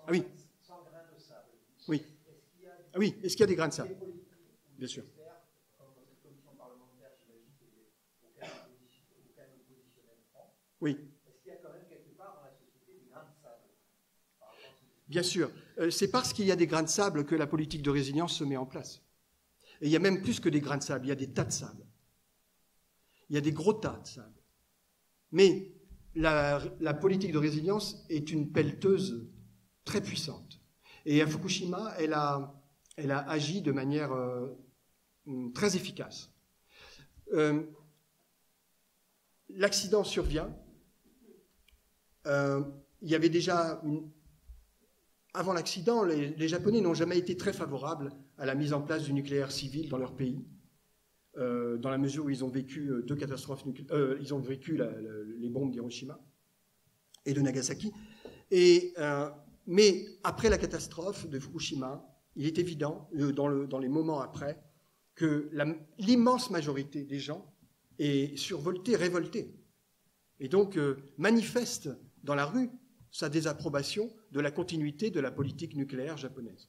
oui. Sans grain de sable. Oui. Est-ce qu'il y a des grains de sable? Bien sûr. Comme dans cette commission parlementaire, j'imagine qu'il n'y a aucun oppositionnel franc. Oui. Est-ce qu'il y a quand même quelque part dans la société des grains de sable? Bien sûr. C'est parce qu'il y a des grains de sable que la politique de résilience se met en place. Et il y a même plus que des grains de sable, il y a des tas de sable. Il y a des gros tas de sable. Mais la politique de résilience est une pelleteuse très puissante. Et à Fukushima, elle a agi de manière très efficace. L'accident survient. Il y avait déjà... Avant l'accident, les Japonais n'ont jamais été très favorables à la mise en place du nucléaire civil dans leur pays, dans la mesure où ils ont vécu deux catastrophes nucléaires. Ils ont vécu les bombes d'Hiroshima et de Nagasaki. Mais après la catastrophe de Fukushima, il est évident, dans les moments après, que l'immense majorité des gens est survoltée, révoltée, et donc manifeste dans la rue sa désapprobation de la continuité de la politique nucléaire japonaise.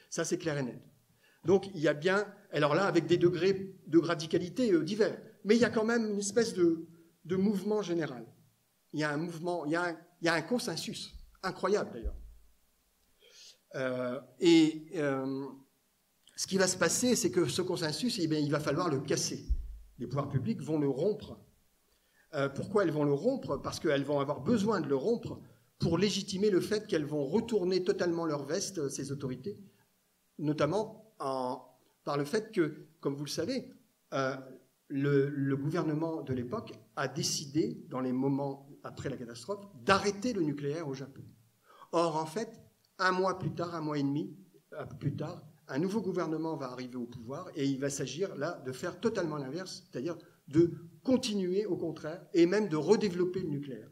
Ça, c'est clair et net. Donc, il y a bien, alors là, avec des degrés de radicalité divers, mais il y a quand même une espèce de mouvement général. Il y a un mouvement, il y a un consensus, incroyable d'ailleurs. Ce qui va se passer, c'est que ce consensus, eh bien, il va falloir le casser. Les pouvoirs publics vont le rompre. Pourquoi elles vont le rompre? Parce qu'elles vont avoir besoin de le rompre pour légitimer le fait qu'elles vont retourner totalement leur veste, ces autorités, notamment par le fait que, comme vous le savez, le gouvernement de l'époque a décidé, dans les moments après la catastrophe, d'arrêter le nucléaire au Japon. Or, en fait, un mois plus tard, un mois et demi plus tard, un nouveau gouvernement va arriver au pouvoir et il va s'agir là de faire totalement l'inverse, c'est-à-dire de continuer au contraire et même de redévelopper le nucléaire.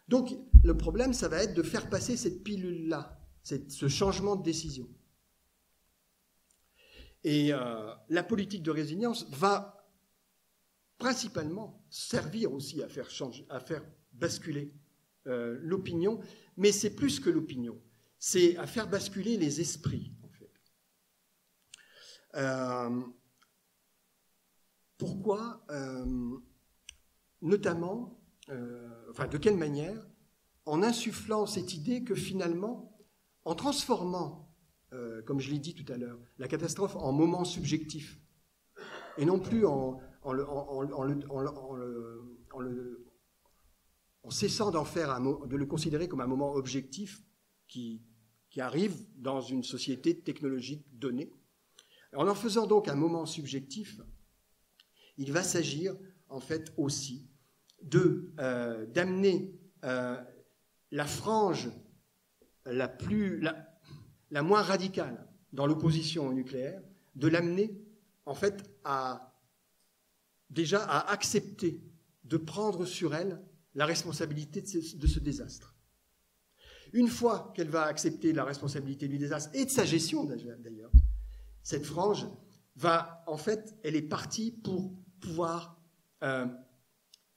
Donc le problème, ça va être de faire passer cette pilule-là, ce changement de décision. Et la politique de résilience va principalement servir aussi à faire basculer l'opinion, mais c'est plus que l'opinion, c'est à faire basculer les esprits. Pourquoi notamment, de quelle manière, en insufflant cette idée que finalement, en transformant, comme je l'ai dit tout à l'heure, la catastrophe en moment subjectif, et non plus en cessant de le considérer comme un moment objectif qui arrive dans une société technologique donnée. En faisant donc un moment subjectif, il va s'agir en fait aussi d'amener la frange la moins radicale dans l'opposition au nucléaire, de l'amener en fait déjà à accepter de prendre sur elle la responsabilité de ce désastre. Une fois qu'elle va accepter la responsabilité du désastre et de sa gestion d'ailleurs, cette frange elle est partie pour pouvoir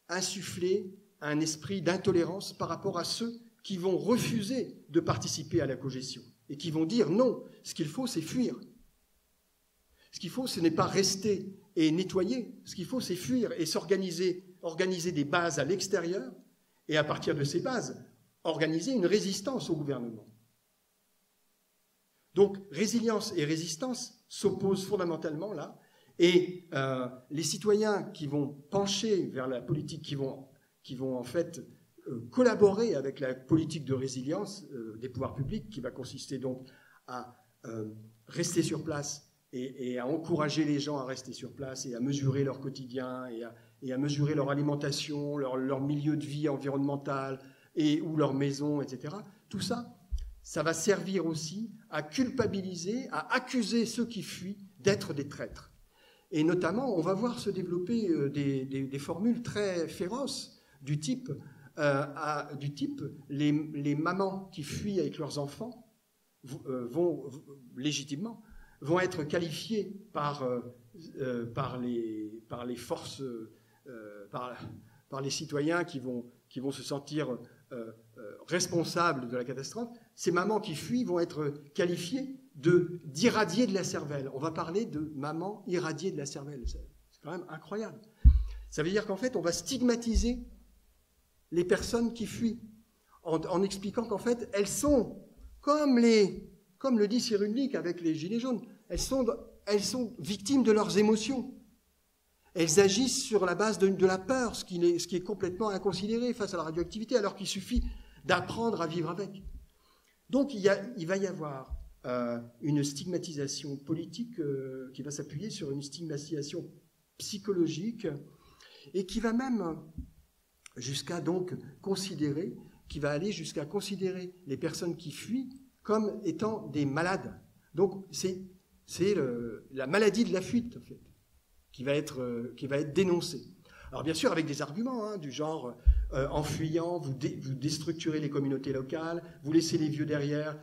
insuffler un esprit d'intolérance par rapport à ceux qui vont refuser de participer à la cogestion et qui vont dire non, ce qu'il faut, c'est fuir. Ce qu'il faut, ce n'est pas rester et nettoyer. Ce qu'il faut, c'est fuir et organiser des bases à l'extérieur et à partir de ces bases, organiser une résistance au gouvernement. Donc, résilience et résistance s'opposent fondamentalement là, et les citoyens qui vont pencher vers la politique, qui vont en fait collaborer avec la politique de résilience des pouvoirs publics, qui va consister donc à rester sur place et à encourager les gens à rester sur place et à mesurer leur quotidien et à mesurer leur alimentation, leur milieu de vie environnemental ou leur maison, etc. Tout ça, ça va servir aussi à culpabiliser, à accuser ceux qui fuient d'être des traîtres. Et notamment, on va voir se développer des formules très féroces du type les mamans qui fuient avec leurs enfants vont légitimement être qualifiées par les forces, par les citoyens qui vont se sentir responsables de la catastrophe. Ces mamans qui fuient vont être qualifiées d'irradiées de la cervelle. On va parler de mamans irradiées de la cervelle. C'est quand même incroyable. Ça veut dire qu'en fait, on va stigmatiser les personnes qui fuient en expliquant qu'en fait, elles sont comme le dit Cyrulnik avec les Gilets jaunes, elles sont victimes de leurs émotions. Elles agissent sur la base de la peur, ce qui est complètement inconsidéré face à la radioactivité, alors qu'il suffit d'apprendre à vivre avec. Donc il va y avoir une stigmatisation politique qui va s'appuyer sur une stigmatisation psychologique et qui va même aller jusqu'à considérer les personnes qui fuient comme étant des malades. Donc c'est la maladie de la fuite, en fait, qui va être dénoncée. Alors bien sûr avec des arguments du genre en fuyant vous déstructurez les communautés locales, vous laissez les vieux derrière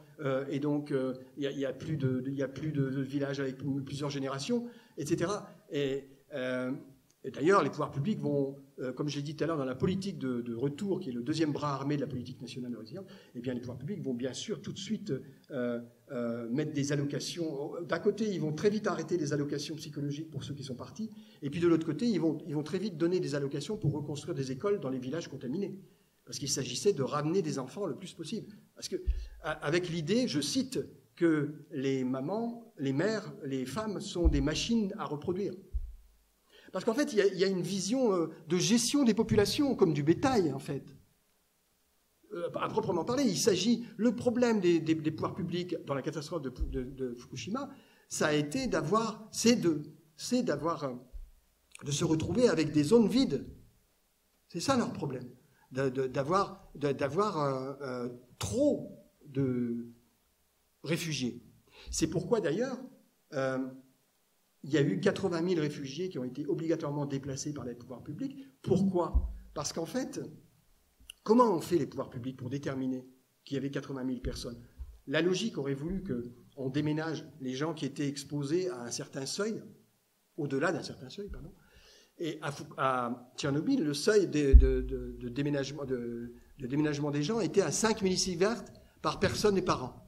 et donc il y a plus de villages avec plusieurs générations, etc. Et d'ailleurs, les pouvoirs publics vont, comme j'ai dit tout à l'heure, dans la politique de retour, qui est le deuxième bras armé de la politique nationale de résilience, eh bien, les pouvoirs publics vont bien sûr tout de suite mettre des allocations. D'un côté, ils vont très vite arrêter les allocations psychologiques pour ceux qui sont partis, et puis de l'autre côté, ils vont très vite donner des allocations pour reconstruire des écoles dans les villages contaminés. Parce qu'il s'agissait de ramener des enfants le plus possible. Parce que, avec l'idée, je cite, que les mamans, les mères, les femmes sont des machines à reproduire. Parce qu'en fait, il y a une vision de gestion des populations comme du bétail, en fait. À proprement parler, il s'agit, le problème des pouvoirs publics dans la catastrophe de Fukushima, ça a été de se retrouver avec des zones vides. C'est ça leur problème, d'avoir trop de réfugiés. C'est pourquoi d'ailleurs, il y a eu 80 000 réfugiés qui ont été obligatoirement déplacés par les pouvoirs publics. Pourquoi? Parce qu'en fait, comment ont fait les pouvoirs publics pour déterminer qu'il y avait 80 000 personnes? La logique aurait voulu qu'on déménage les gens qui étaient exposés à un certain seuil, au-delà d'un certain seuil, pardon. Et à Tchernobyl, le seuil de déménagement des gens était à 5 millisieverts par personne et par an,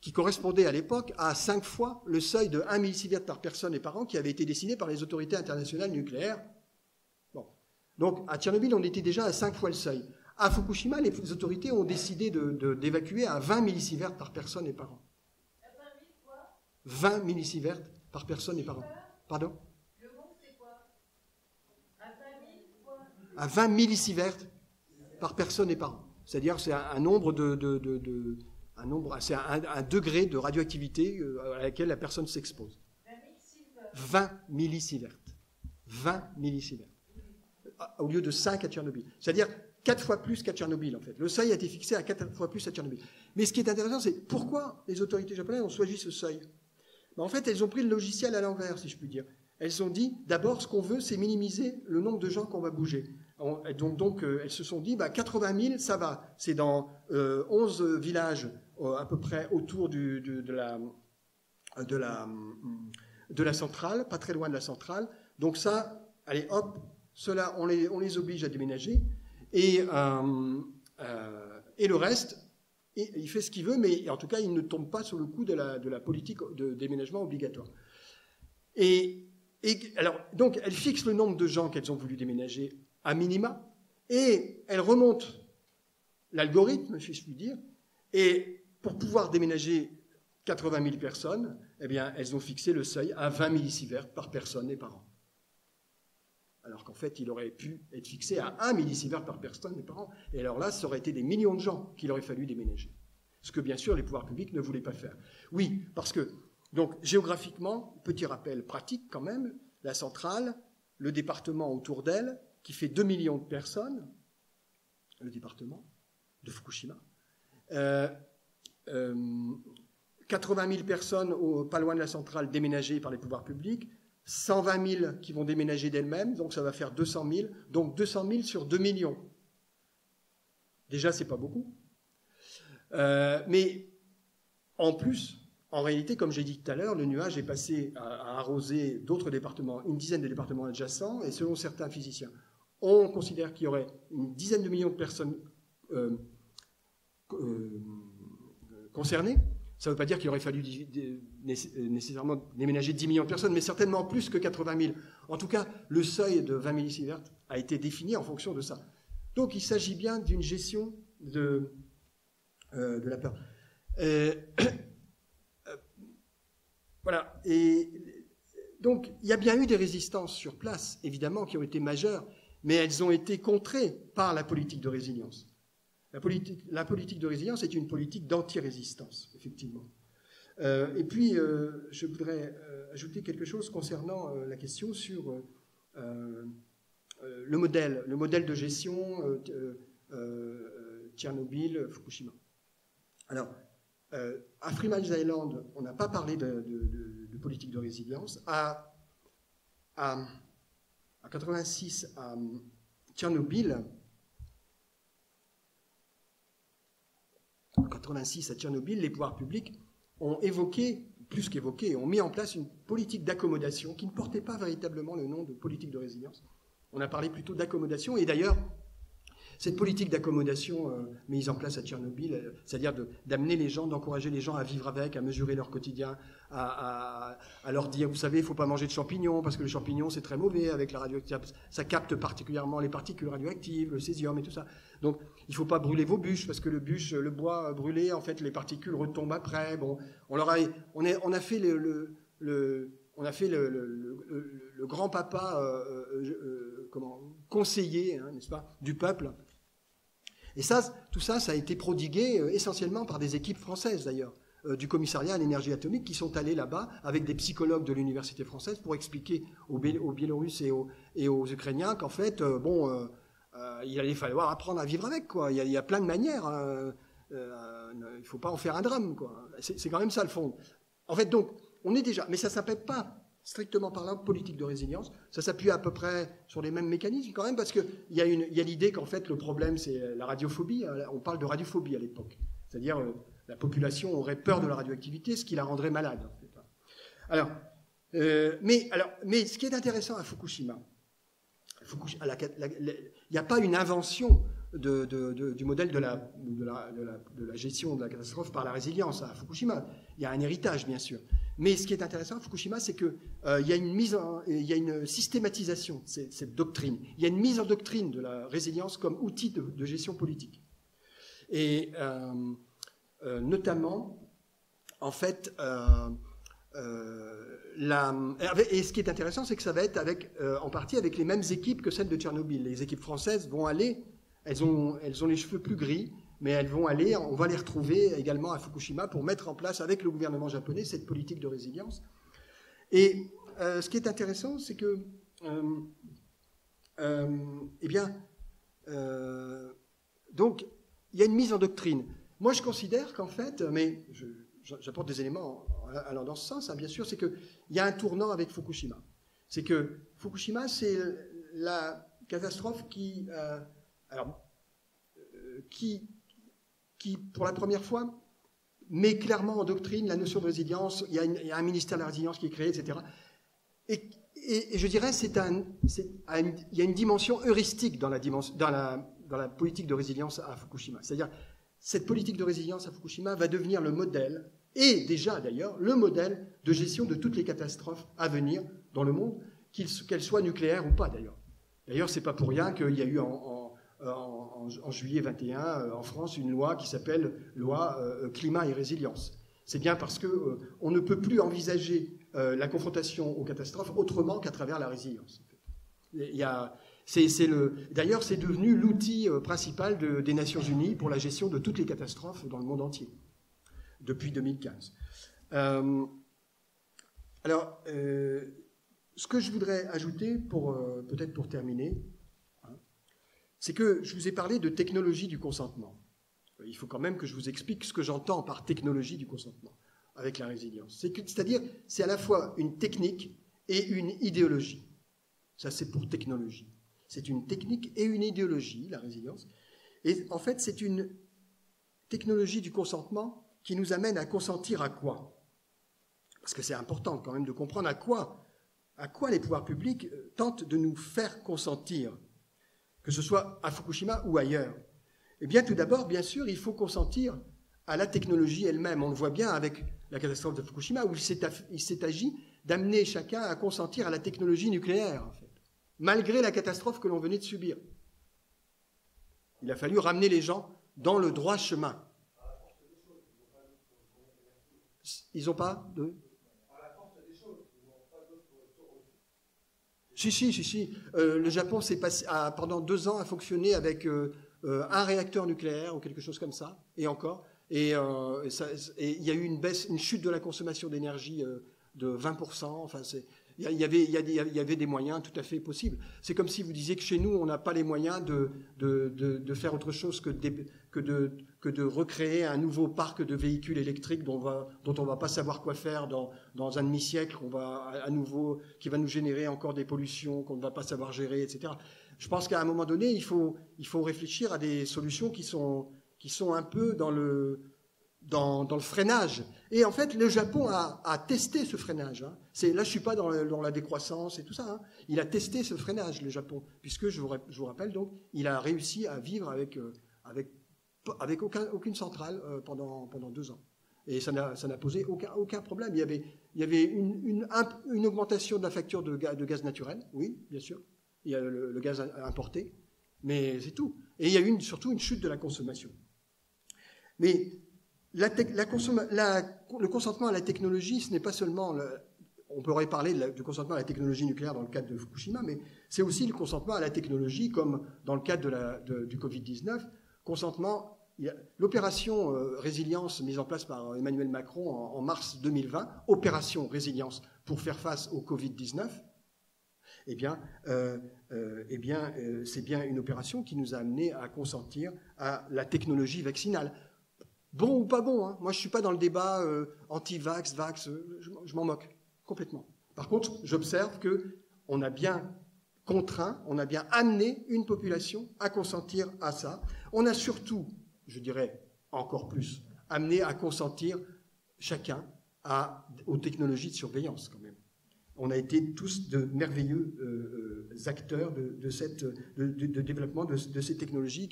qui correspondait à l'époque à 5 fois le seuil de 1 millisievert par personne et par an qui avait été décidé par les autorités internationales nucléaires. Bon. Donc, à Tchernobyl, on était déjà à 5 fois le seuil. À Fukushima, les autorités ont décidé d'évacuer à 20 millisieverts par personne et par an. 20 millisieverts par personne et par an. Pardon? Le mot, c'est quoi? À 20 000 quoi? À 20 millisieverts par personne et par an. C'est-à-dire, c'est un nombre c'est un degré de radioactivité à laquelle la personne s'expose. 20 millisieverts. 20 millisieverts. Au lieu de 5 à Tchernobyl. C'est-à-dire 4 fois plus qu'à Tchernobyl, en fait. Le seuil a été fixé à 4 fois plus à Tchernobyl. Mais ce qui est intéressant, c'est pourquoi les autorités japonaises ont choisi ce seuil. Ben, en fait, elles ont pris le logiciel à l'envers, si je puis dire. Elles ont dit, d'abord, ce qu'on veut, c'est minimiser le nombre de gens qu'on va bouger. Donc, elles se sont dit, 80 000, ça va. C'est dans 11 villages, à peu près autour de la centrale, pas très loin de la centrale. Donc ça, allez, hop, ceux-là, on les oblige à déménager. Et le reste, il fait ce qu'il veut, mais en tout cas, il ne tombe pas sous le coup de la politique de déménagement obligatoire. Alors, donc, elles fixent le nombre de gens qu'elles ont voulu déménager à minima, et elles remontent l'algorithme, si je puis dire, et pour pouvoir déménager 80 000 personnes, eh bien, elles ont fixé le seuil à 20 millisieverts par personne et par an. Alors qu'en fait, il aurait pu être fixé à 1 millisievert par personne et par an. Et alors là, ça aurait été des millions de gens qu'il aurait fallu déménager. Ce que, bien sûr, les pouvoirs publics ne voulaient pas faire. Oui, parce que, donc, géographiquement, petit rappel pratique quand même, la centrale, le département autour d'elle, qui fait 2 millions de personnes, le département de Fukushima, 80 000 personnes pas loin de la centrale déménagées par les pouvoirs publics, 120 000 qui vont déménager d'elles-mêmes, donc ça va faire 200 000, donc 200 000 sur 2 millions. Déjà, c'est pas beaucoup. Mais en plus, en réalité, comme j'ai dit tout à l'heure, le nuage est passé à arroser d'autres départements, une dizaine de départements adjacents, et selon certains physiciens, on considère qu'il y aurait une dizaine de millions de personnes concernées. Ça ne veut pas dire qu'il aurait fallu nécessairement déménager 10 millions de personnes, mais certainement plus que 80 000. En tout cas, le seuil de 20 millisieverts a été défini en fonction de ça. Donc, il s'agit bien d'une gestion de la peur. Voilà. Et donc, il y a bien eu des résistances sur place, évidemment, qui ont été majeures, mais elles ont été contrées par la politique de résilience. La politique de résilience est une politique d'anti-résistance, effectivement. Et puis, je voudrais ajouter quelque chose concernant la question sur le modèle de gestion Tchernobyl, Fukushima. Alors, à Three Mile Island, on n'a pas parlé de politique de résilience. À 86, à Tchernobyl, les pouvoirs publics ont évoqué, plus qu'évoqué, ont mis en place une politique d'accommodation qui ne portait pas véritablement le nom de politique de résilience. On a parlé plutôt d'accommodation, et d'ailleurs, Cette politique d'accommodation mise en place à Tchernobyl, c'est-à-dire d'amener les gens, d'encourager les gens à vivre avec, à mesurer leur quotidien, à leur dire, vous savez, il ne faut pas manger de champignons, parce que le champignon, c'est très mauvais avec la radioactivité. Ça capte particulièrement les particules radioactives, le césium et tout ça. Donc, il ne faut pas brûler vos bûches, parce que le bois brûlé, en fait, les particules retombent après. Bon, on a fait le grand-papa conseiller, hein, n'est-ce pas, du peuple. Et tout ça a été prodigué essentiellement par des équipes françaises d'ailleurs, du commissariat à l'énergie atomique, qui sont allés là-bas avec des psychologues de l'université française pour expliquer aux Biélorusses et aux Ukrainiens qu'en fait, il allait falloir apprendre à vivre avec, quoi. Il y a plein de manières. Il ne faut pas en faire un drame, quoi. C'est quand même ça le fond. En fait, donc, on est déjà, mais ça s'appelle pas strictement parlant politique de résilience. Ça s'appuie à peu près sur les mêmes mécanismes quand même, parce que il y a l'idée qu'en fait le problème c'est la radiophobie. On parle de radiophobie à l'époque, c'est-à-dire la population aurait peur de la radioactivité, ce qui la rendrait malade. En fait. Alors, mais ce qui est intéressant à Fukushima, il n'y a pas une invention du modèle de la gestion de la catastrophe par la résilience à Fukushima. Il y a un héritage, bien sûr. Mais ce qui est intéressant à Fukushima, c'est qu'il y a une systématisation de cette doctrine. Il y a une mise en doctrine de la résilience comme outil de gestion politique. Et notamment, en fait, et ce qui est intéressant, c'est que ça va être en partie avec les mêmes équipes que celles de Tchernobyl. Les équipes françaises vont aller, elles ont les cheveux plus gris, mais elles vont aller, on va les retrouver également à Fukushima pour mettre en place avec le gouvernement japonais cette politique de résilience. Et ce qui est intéressant, c'est que, donc, il y a une mise en doctrine. Moi, je considère qu'en fait, mais j'apporte des éléments allant dans ce sens, hein, bien sûr, c'est qu'il y a un tournant avec Fukushima. C'est que Fukushima, c'est la catastrophe qui, pour la première fois, met clairement en doctrine la notion de résilience. Il y a un ministère de la résilience qui est créé, etc. Et je dirais, il y a une dimension heuristique dans la politique de résilience à Fukushima. C'est-à-dire, cette politique de résilience à Fukushima va devenir le modèle, et déjà d'ailleurs, le modèle de gestion de toutes les catastrophes à venir dans le monde, qu'elles soient nucléaires ou pas d'ailleurs. D'ailleurs, c'est pas pour rien qu'il y a eu en juillet 21 en France une loi qui s'appelle loi climat et résilience. C'est bien parce que on ne peut plus envisager la confrontation aux catastrophes autrement qu'à travers la résilience. D'ailleurs, c'est devenu l'outil principal des Nations Unies pour la gestion de toutes les catastrophes dans le monde entier, depuis 2015. Ce que je voudrais ajouter, peut-être pour terminer, c'est que je vous ai parlé de technologie du consentement. Il faut quand même que je vous explique ce que j'entends par technologie du consentement avec la résilience. C'est-à-dire, c'est à la fois une technique et une idéologie. Ça, c'est pour technologie. C'est une technique et une idéologie, la résilience. Et en fait, c'est une technologie du consentement qui nous amène à consentir à quoi? Parce que c'est important quand même de comprendre à quoi les pouvoirs publics tentent de nous faire consentir, que ce soit à Fukushima ou ailleurs. Eh bien, tout d'abord, bien sûr, il faut consentir à la technologie elle-même. On le voit bien avec la catastrophe de Fukushima, où il s'est agi d'amener chacun à consentir à la technologie nucléaire, en fait, malgré la catastrophe que l'on venait de subir. Il a fallu ramener les gens dans le droit chemin. Ils n'ont pas de... Si. Le Japon pendant 2 ans a fonctionné avec un réacteur nucléaire ou quelque chose comme ça, et encore. Et il y a eu une chute de la consommation d'énergie de 20%. Enfin, il y avait des moyens tout à fait possibles. C'est comme si vous disiez que chez nous, on n'a pas les moyens de faire autre chose que de recréer un nouveau parc de véhicules électriques dont on va pas savoir quoi faire dans un demi-siècle, qui va nous générer encore des pollutions qu'on ne va pas savoir gérer, etc. Je pense qu'à un moment donné, il faut réfléchir à des solutions qui sont un peu dans dans le freinage. Et en fait, le Japon a testé ce freinage. Hein. Là, je suis pas dans la décroissance et tout ça. Hein. Il a testé ce freinage, le Japon, puisque je vous rappelle donc, il a réussi à vivre avec aucune centrale pendant 2 ans. Et ça n'a posé aucun problème. Il y avait une augmentation de la facture de gaz naturel, oui, bien sûr. Il y a le gaz importé, mais c'est tout. Et il y a surtout une chute de la consommation. Mais le consentement à la technologie, ce n'est pas seulement... on pourrait parler du consentement à la technologie nucléaire dans le cadre de Fukushima, mais c'est aussi le consentement à la technologie, comme dans le cadre du Covid-19. L'opération résilience mise en place par Emmanuel Macron en mars 2020, opération résilience pour faire face au Covid-19, c'est bien une opération qui nous a amené à consentir à la technologie vaccinale. Bon ou pas bon, hein. Moi je suis pas dans le débat anti-vax, vax, je m'en moque complètement. Par contre, j'observe que on a bien contraint, on a bien amené une population à consentir à ça. On a surtout, je dirais encore plus, amené à consentir chacun aux technologies de surveillance quand même. On a été tous de merveilleux acteurs de développement de ces technologies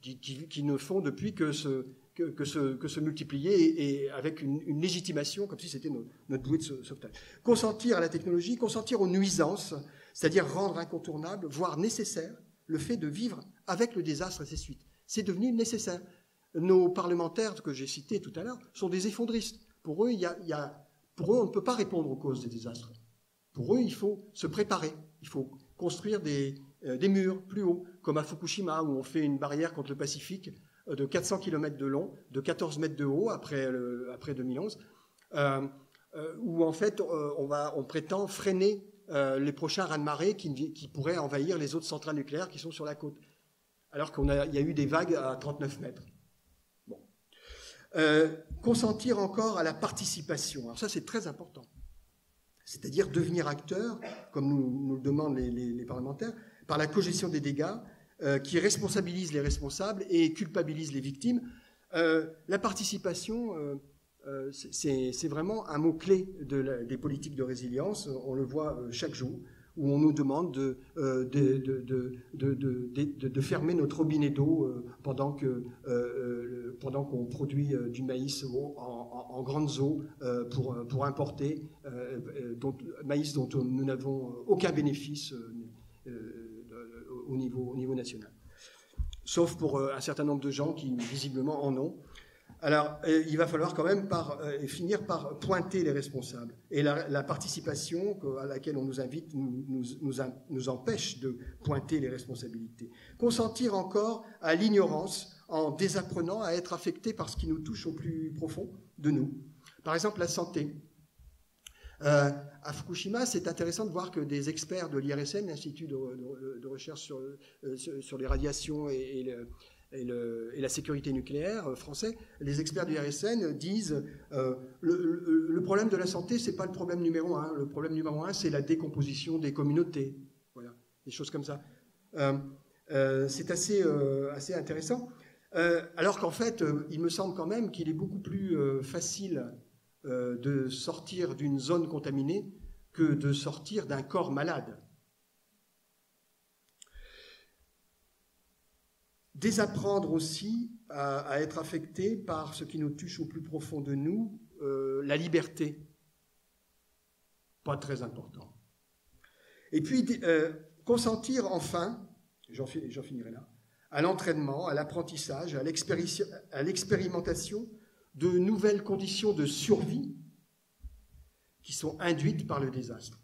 qui ne font depuis que se multiplier et avec une légitimation comme si c'était notre bouée de sauvetage. Consentir à la technologie, consentir aux nuisances, c'est-à-dire rendre incontournable, voire nécessaire, le fait de vivre avec le désastre et ses suites. C'est devenu nécessaire. Nos parlementaires que j'ai cités tout à l'heure sont des effondristes. Pour eux, on ne peut pas répondre aux causes des désastres. Pour eux, il faut se préparer. Il faut construire des murs plus hauts, comme à Fukushima, où on fait une barrière contre le Pacifique de 400 km de long, de 14 mètres de haut après 2011, où en fait on prétend freiner les prochains raz-de-marée qui pourraient envahir les autres centrales nucléaires qui sont sur la côte, alors qu'il y a eu des vagues à 39 mètres. Bon. Consentir encore à la participation. Alors ça, c'est très important. C'est-à-dire devenir acteur, comme nous le demandent les parlementaires, par la cogestion des dégâts, qui responsabilise les responsables et culpabilise les victimes. La participation, c'est vraiment un mot-clé des politiques de résilience. On le voit chaque jour, où on nous demande de fermer notre robinet d'eau pendant qu'on produit du maïs en grandes eaux pour importer maïs dont nous n'avons aucun bénéfice au niveau national. Sauf pour un certain nombre de gens qui visiblement en ont. Alors, il va falloir quand même finir par pointer les responsables. Et la participation à laquelle on nous invite nous empêche de pointer les responsabilités. Consentir encore à l'ignorance en désapprenant à être affecté par ce qui nous touche au plus profond de nous. Par exemple, la santé. À Fukushima, c'est intéressant de voir que des experts de l'IRSN, l'Institut de recherche sur les radiations et la sécurité nucléaire français, les experts du RSN disent le problème de la santé, c'est pas le problème numéro 1. Le problème numéro 1, c'est la décomposition des communautés. Voilà, des choses comme ça. C'est assez intéressant. Alors qu'en fait, il me semble quand même qu'il est beaucoup plus facile de sortir d'une zone contaminée que de sortir d'un corps malade. Désapprendre aussi à être affecté par ce qui nous touche au plus profond de nous, la liberté. Pas très important. Et puis, consentir enfin, j'en finirai là, à l'entraînement, à l'apprentissage, à l'expérimentation de nouvelles conditions de survie qui sont induites par le désastre.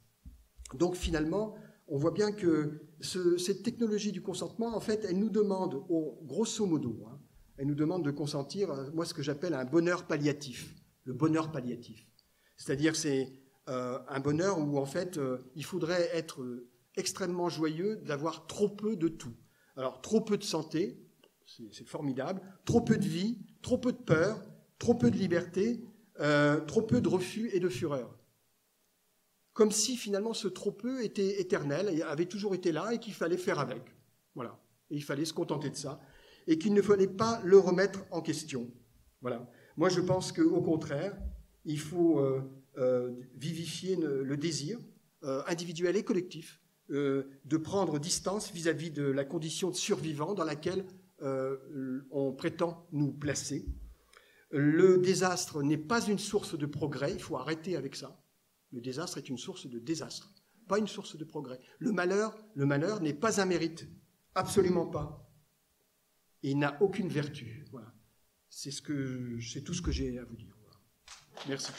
Donc finalement, on voit bien que cette technologie du consentement, en fait, elle nous demande, grosso modo, elle nous demande de consentir, moi, ce que j'appelle un bonheur palliatif, le bonheur palliatif. C'est-à-dire, c'est un bonheur où, en fait, il faudrait être extrêmement joyeux d'avoir trop peu de tout. Alors, trop peu de santé, c'est formidable, trop peu de vie, trop peu de peur, trop peu de liberté, trop peu de refus et de fureur. Comme si finalement ce trop peu était éternel, et avait toujours été là et qu'il fallait faire avec. Voilà. Et il fallait se contenter de ça. Et qu'il ne fallait pas le remettre en question. Voilà. Moi, je pense qu'au contraire, il faut vivifier le désir individuel et collectif de prendre distance vis-à-vis de la condition de survivant dans laquelle on prétend nous placer. Le désastre n'est pas une source de progrès, il faut arrêter avec ça. Le désastre est une source de désastre, pas une source de progrès. Le malheur n'est pas un mérite, absolument pas. Et il n'a aucune vertu. Voilà. C'est tout ce que j'ai à vous dire. Voilà. Merci.